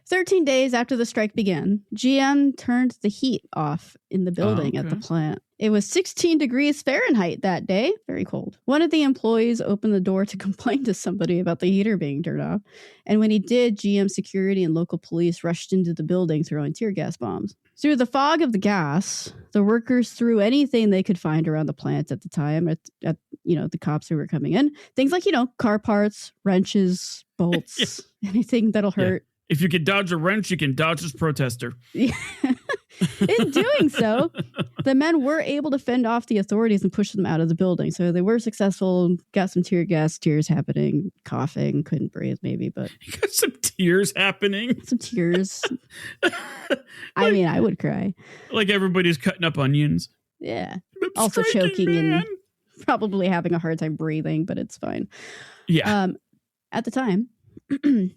13 days after the strike began, GM turned the heat off in the building at the plant. It was 16 degrees Fahrenheit that day. Very cold. One of the employees opened the door to complain to somebody about the heater being turned off. And when he did, GM security and local police rushed into the building throwing tear gas bombs. Through the fog of the gas, the workers threw anything they could find around the plant at the time at the cops who were coming in. Things like, car parts, wrenches, bolts, anything that'll hurt. Yeah. If you can dodge a wrench, you can dodge this protester. In doing so, the men were able to fend off the authorities and push them out of the building. So they were successful, got some tears happening, coughing, couldn't breathe maybe, but... You got some tears happening? Some tears. I mean, I would cry. Like everybody's cutting up onions. Yeah. Also choking and probably having a hard time breathing, but it's fine. Yeah. At the time,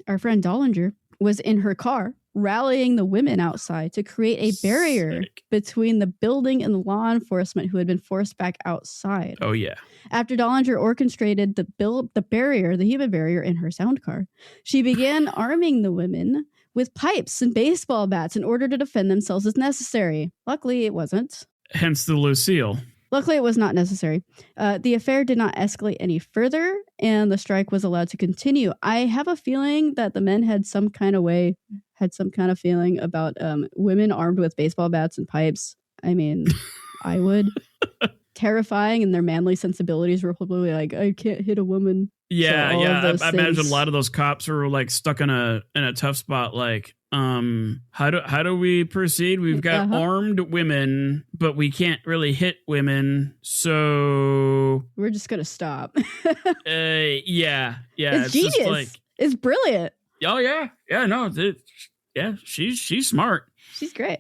our friend Dollinger was in her car rallying the women outside to create a barrier between the building and the law enforcement who had been forced back outside. Oh, yeah. After Dollinger orchestrated the barrier, the human barrier in her sound car, she began arming the women with pipes and baseball bats in order to defend themselves as necessary. Luckily, it wasn't. Hence the Lucille. Luckily, it was not necessary. The affair did not escalate any further, and the strike was allowed to continue. I have a feeling that the men had some kind of feeling about women armed with baseball bats and pipes. I mean, I would. Terrifying, and their manly sensibilities were probably like, I can't hit a woman. Yeah, so yeah. I imagine a lot of those cops were like stuck in a tough spot. Like, how do we proceed? We've got armed women, but we can't really hit women, so we're just gonna stop. Yeah. It's genius. Just like, it's brilliant. Oh yeah, no, she's smart. She's great.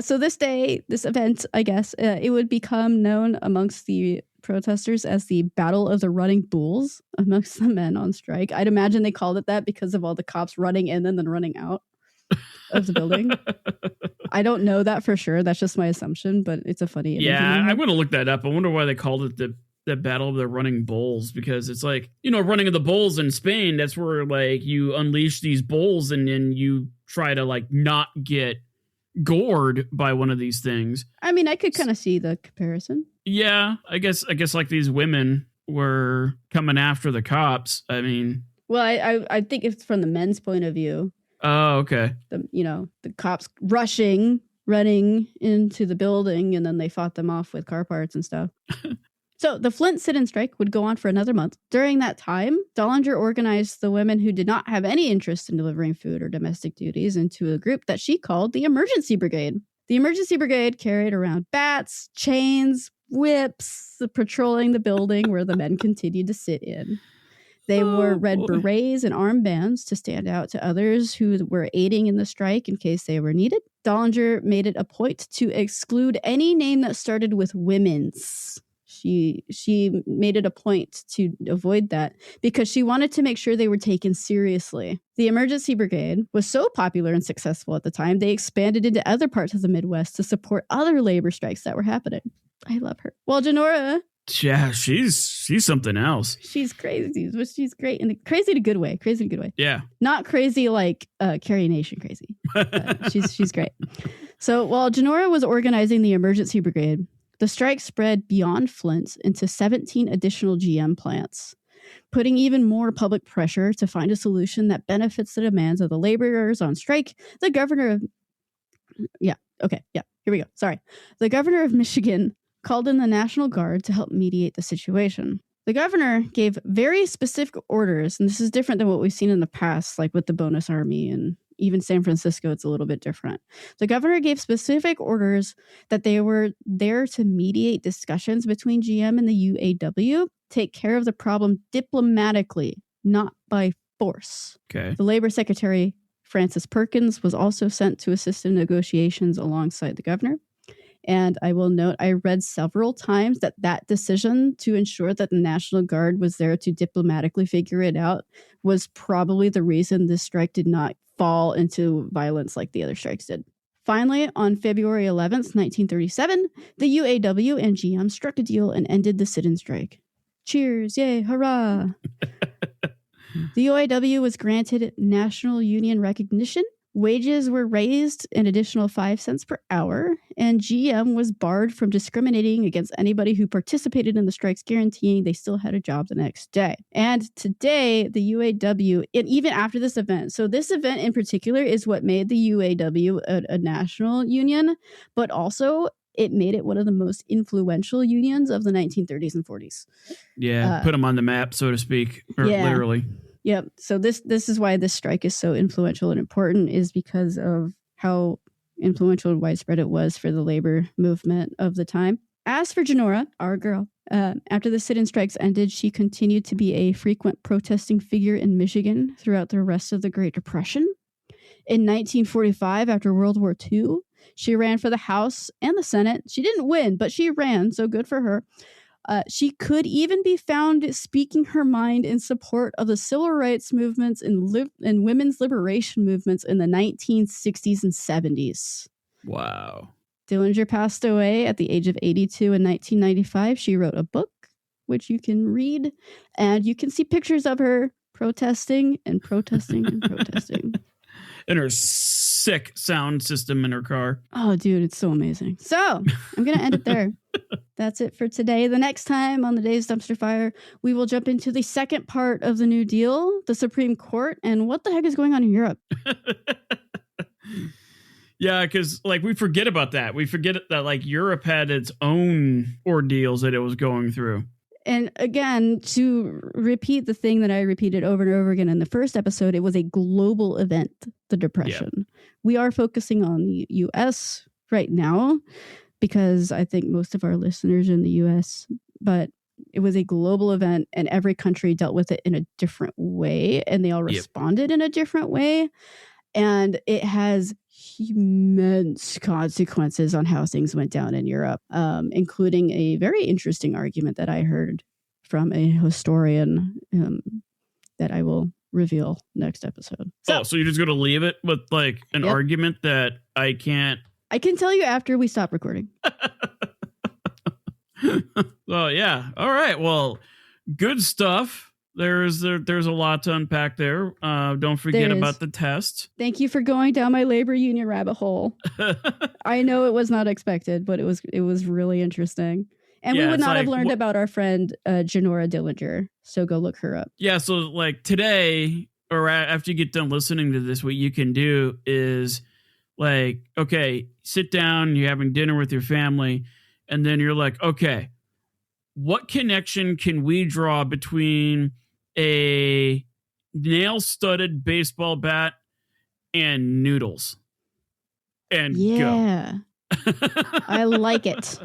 So this event, I guess, it would become known amongst the protesters as the Battle of the Running Bulls amongst the men on strike. I'd imagine they called it that because of all the cops running in and then running out of the building. I don't know that for sure. That's just my assumption, but it's a funny image. Yeah, I'm going to look that up. I wonder why they called it the Battle of the Running Bulls, because it's like, running of the bulls in Spain, that's where like you unleash these bulls and then you try to like not get gored by one of these things. I mean, I could kind of see the comparison. Yeah, I guess like these women were coming after the cops. I mean, well, I think it's from the men's point of view. Oh, okay. The cops running into the building, and then they fought them off with car parts and stuff. So the Flint sit-in strike would go on for another month. During that time, Dollinger organized the women who did not have any interest in delivering food or domestic duties into a group that she called the Emergency Brigade. The Emergency Brigade carried around bats, chains, whips, patrolling the building where the men continued to sit in. They wore red berets and armbands to stand out to others who were aiding in the strike in case they were needed. Dollinger made it a point to exclude any name that started with women's. She made it a point to avoid that because she wanted to make sure they were taken seriously. The Emergency Brigade was so popular and successful at the time, they expanded into other parts of the Midwest to support other labor strikes that were happening. I love her. Well, Janora... Yeah, she's something else. She's crazy, but she's great. And crazy in a good way. Crazy in a good way. Yeah. Not crazy like Carrie Nation crazy. She's great. So while Janora was organizing the Emergency Brigade, the strike spread beyond Flint into 17 additional GM plants, putting even more public pressure to find a solution that benefits the demands of the laborers on strike. The governor of... here we go. Sorry. The governor of Michigan called in the National Guard to help mediate the situation. The governor gave very specific orders, and this is different than what we've seen in the past, like with the bonus army and even San Francisco, it's a little bit different. The governor gave specific orders that they were there to mediate discussions between GM and the UAW, take care of the problem diplomatically, not by force. Okay. The Labor Secretary, Francis Perkins, was also sent to assist in negotiations alongside the governor. And I will note, I read several times that decision to ensure that the National Guard was there to diplomatically figure it out was probably the reason this strike did not fall into violence like the other strikes did. Finally, on February 11th, 1937, the UAW and GM struck a deal and ended the sit-in strike. Cheers, yay, hurrah! The UAW was granted national union recognition. Wages were raised an additional 5 cents per hour, and GM was barred from discriminating against anybody who participated in the strikes, guaranteeing they still had a job the next day. And today, the UAW, and even after this event, so this event in particular is what made the UAW a national union, but also it made it one of the most influential unions of the 1930s and 40s. Yeah, put them on the map, so to speak, or literally. Yep. So this is why this strike is so influential and important, is because of how influential and widespread it was for the labor movement of the time. As for Janora, our girl, after the sit-in strikes ended, she continued to be a frequent protesting figure in Michigan throughout the rest of the Great Depression. In 1945, after World War II, she ran for the House and the Senate. She didn't win, but she ran, so good for her. She could even be found speaking her mind in support of the civil rights movements and women's liberation movements in the 1960s and 70s. Wow. Dillinger passed away at the age of 82 in 1995. She wrote a book, which you can read, and you can see pictures of her protesting and protesting and protesting. And her sick sound system in her car. Oh, dude, it's so amazing. So I'm going to end it there. That's it for today. The next time on the Day's Dumpster Fire, we will jump into the second part of the New Deal, the Supreme Court, and what the heck is going on in Europe. Yeah, because like we forget about that. We forget that like Europe had its own ordeals that it was going through. And again, to repeat the thing that I repeated over and over again in the first episode, it was a global event, the Depression. Yep. We are focusing on the U.S. right now because I think most of our listeners are in the U.S., but it was a global event and every country dealt with it in a different way and they all responded in a different way. And it has immense consequences on how things went down in Europe, including a very interesting argument that I heard from a historian that I will reveal next episode. So you're just going to leave it with like an argument that I can't... I can tell you after we stop recording. Well, yeah. All right. Well, good stuff. There's a lot to unpack there. Don't forget about the test. Thank you for going down my labor union rabbit hole. I know it was not expected, but it was really interesting. And we would not have learned about our friend Janora Dillinger. So go look her up. Yeah. So like today, or after you get done listening to this, what you can do is like, okay, sit down, you're having dinner with your family, and then you're like, okay, what connection can we draw between a nail-studded baseball bat and noodles? And go. I like it.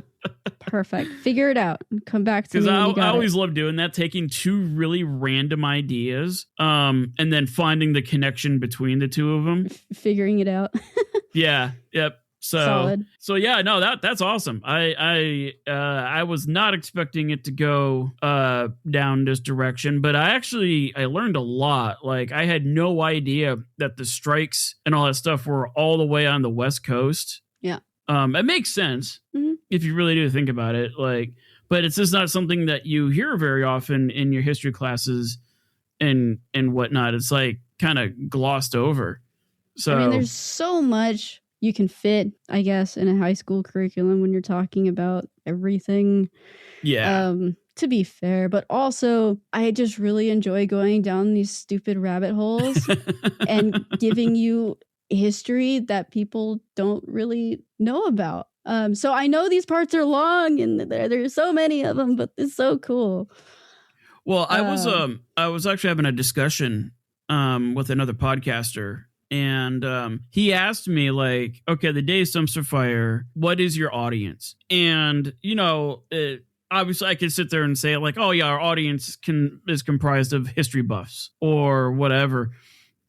Perfect. Figure it out. Come back to me. Because I always love doing that, taking two really random ideas, and then finding the connection between the two of them. Figuring it out. Yeah. Yep. Solid. So yeah, no, that's awesome. I was not expecting it to go down this direction, but I learned a lot. Like I had no idea that the strikes and all that stuff were all the way on the West Coast. Yeah. It makes sense if you really do think about it. Like, but it's just not something that you hear very often in your history classes and whatnot. It's like kind of glossed over. So I mean, there's so much you can fit, I guess, in a high school curriculum when you're talking about everything. Yeah. To be fair, but also I just really enjoy going down these stupid rabbit holes and giving you history that people don't really know about. So I know these parts are long and there's so many of them, but it's so cool. Well, I was actually having a discussion with another podcaster. And he asked me, like, okay, the day of Dumpster Fire, what is your audience? And, you know, obviously I could sit there and say, like, oh, yeah, our audience is comprised of history buffs or whatever.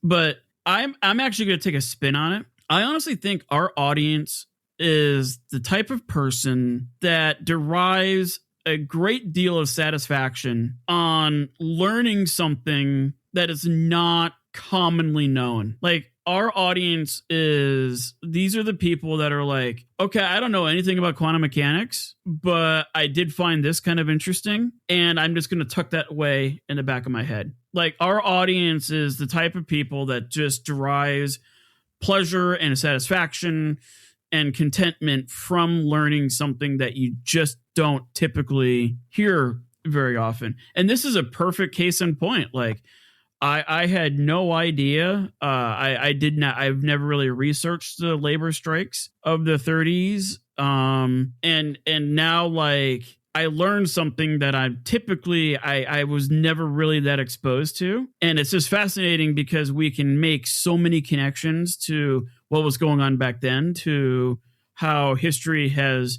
But I'm actually going to take a spin on it. I honestly think our audience is the type of person that derives a great deal of satisfaction on learning something that is not commonly known. Like our audience these are the people that are like, okay, I don't know anything about quantum mechanics, but I did find this kind of interesting, and I'm just going to tuck that away in the back of my head. Like our audience is the type of people that just derives pleasure and satisfaction and contentment from learning something that you just don't typically hear very often. And this is a perfect case in point. Like I had no idea. I've never really researched the labor strikes of the 30s. And now like I learned something that I was never really that exposed to. And it's just fascinating because we can make so many connections to what was going on back then to how history has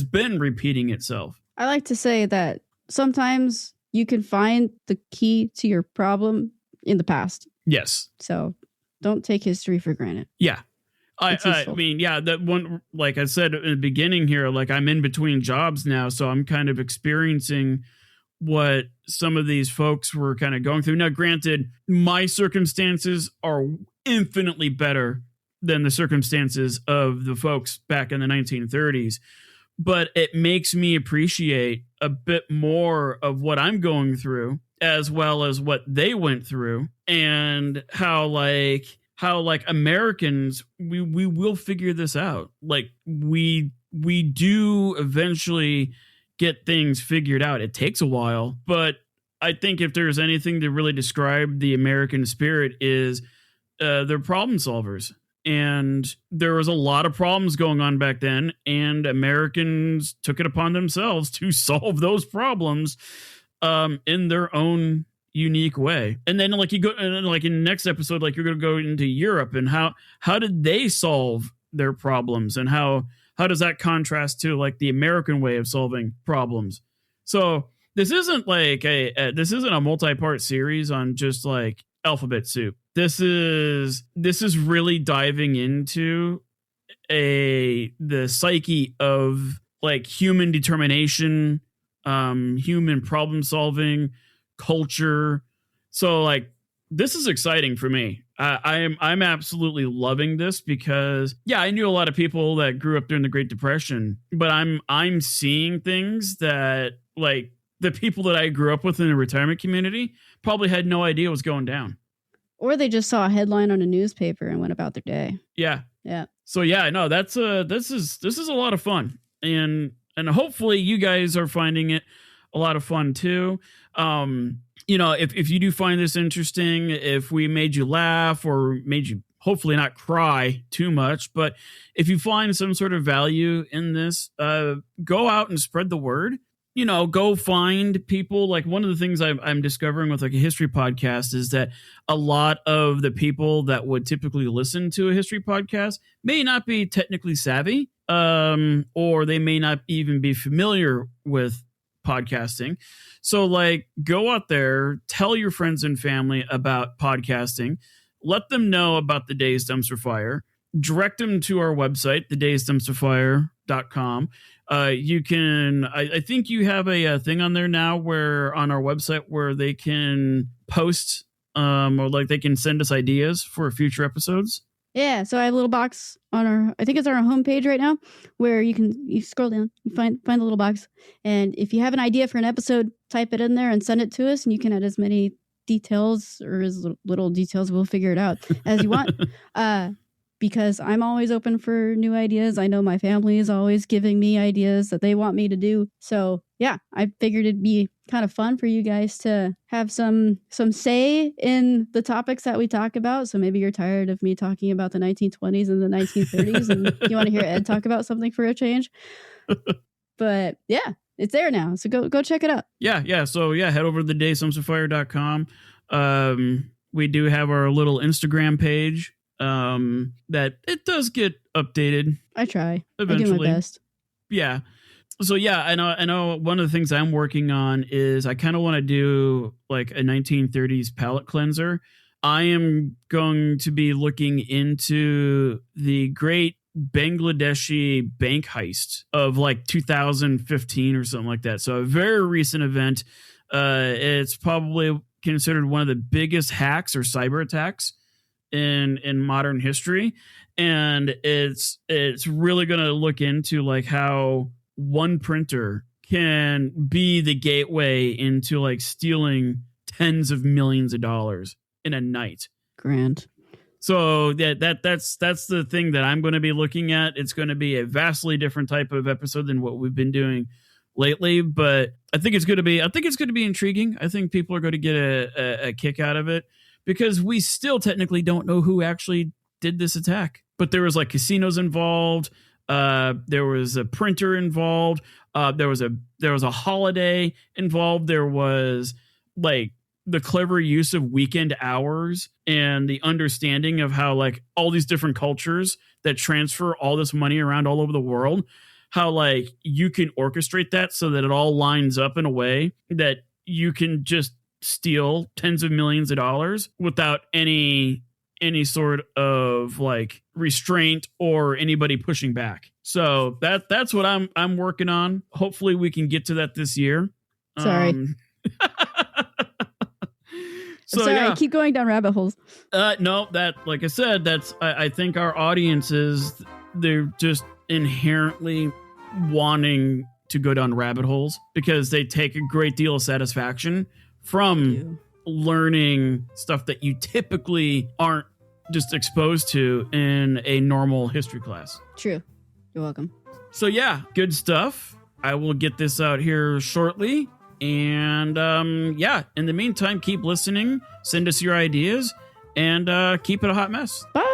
been repeating itself. I like to say that sometimes you can find the key to your problem in the past. Yes. So don't take history for granted. Yeah. I mean, yeah, that one, like I said in the beginning here, like I'm in between jobs now, so I'm kind of experiencing what some of these folks were kind of going through. Now, granted, my circumstances are infinitely better than the circumstances of the folks back in the 1930s, but it makes me appreciate a bit more of what I'm going through as well as what they went through, and how Americans, we will figure this out. Like we do eventually get things figured out. It takes a while, but I think if there's anything to really describe the American spirit is they're problem solvers. And there was a lot of problems going on back then, and Americans took it upon themselves to solve those problems in their own unique way. And then like you go, and like in the next episode, like you're going to go into Europe and how did they solve their problems, and how does that contrast to like the American way of solving problems? So this isn't like this isn't a multi-part series on just like alphabet soup. this is really diving into the psyche of like human determination, human problem solving, culture. So like this is exciting for me. I'm absolutely loving this because I knew a lot of people that grew up during the Great Depression, but I'm seeing things that like the people that I grew up with in the retirement community probably had no idea was going down. Or they just saw a headline on a newspaper and went about their day. Yeah. Yeah. So no, that's this is a lot of fun. And hopefully you guys are finding it a lot of fun too. If you do find this interesting, if we made you laugh or made you hopefully not cry too much, but if you find some sort of value in this, go out and spread the word. Go find people. Like one of the things I'm discovering with like a history podcast is that a lot of the people that would typically listen to a history podcast may not be technically savvy, or they may not even be familiar with podcasting. So like go out there, tell your friends and family about podcasting, let them know about the Dazed Dumpster Fire, direct them to our website, thedazeddumpsterfire.com. You can, I think you have a thing on there now where on our website where they can post, or like they can send us ideas for future episodes. Yeah, so I have a little box on our, I think it's on our homepage right now, where you scroll down, you find the little box, and if you have an idea for an episode, type it in there and send it to us, and you can add as many details or as little details, we'll figure it out, as you want. Because I'm always open for new ideas. I know my family is always giving me ideas that they want me to do. So yeah, I figured it'd be kind of fun for you guys to have some say in the topics that we talk about. So maybe you're tired of me talking about the 1920s and the 1930s and you want to hear Ed talk about something for a change. But yeah, it's there now. So go check it out. Yeah. So head over to thedazeddumpsterfire.com. We do have our little Instagram page. That it does get updated. I try. Eventually. I do my best. Yeah. So I know one of the things I'm working on is I kind of want to do like a 1930s palate cleanser. I am going to be looking into the great Bangladeshi bank heist of like 2015 or something like that. So a very recent event. It's probably considered one of the biggest hacks or cyber attacks in modern history, and it's really going to look into like how one printer can be the gateway into like stealing tens of millions of dollars in a night. Grand. So that's the thing that I'm going to be looking at. It's going to be a vastly different type of episode than what we've been doing lately, but I think it's going to be intriguing. I think people are going to get a kick out of it, because we still technically don't know who actually did this attack. But there was like casinos involved. There was a printer involved. There was a holiday involved. There was like the clever use of weekend hours and the understanding of how like all these different cultures that transfer all this money around all over the world, how like you can orchestrate that so that it all lines up in a way that you can just steal tens of millions of dollars without any sort of like restraint or anybody pushing back. So that's what I'm working on. Hopefully we can get to that this year. Sorry. Sorry, I keep going down rabbit holes. No, that, like I said, I think our audiences, they're just inherently wanting to go down rabbit holes because they take a great deal of satisfaction from learning stuff that you typically aren't just exposed to in a normal history class. True. You're welcome. So yeah, good stuff. I will get this out here shortly. And in the meantime, keep listening, send us your ideas, and keep it a hot mess. Bye.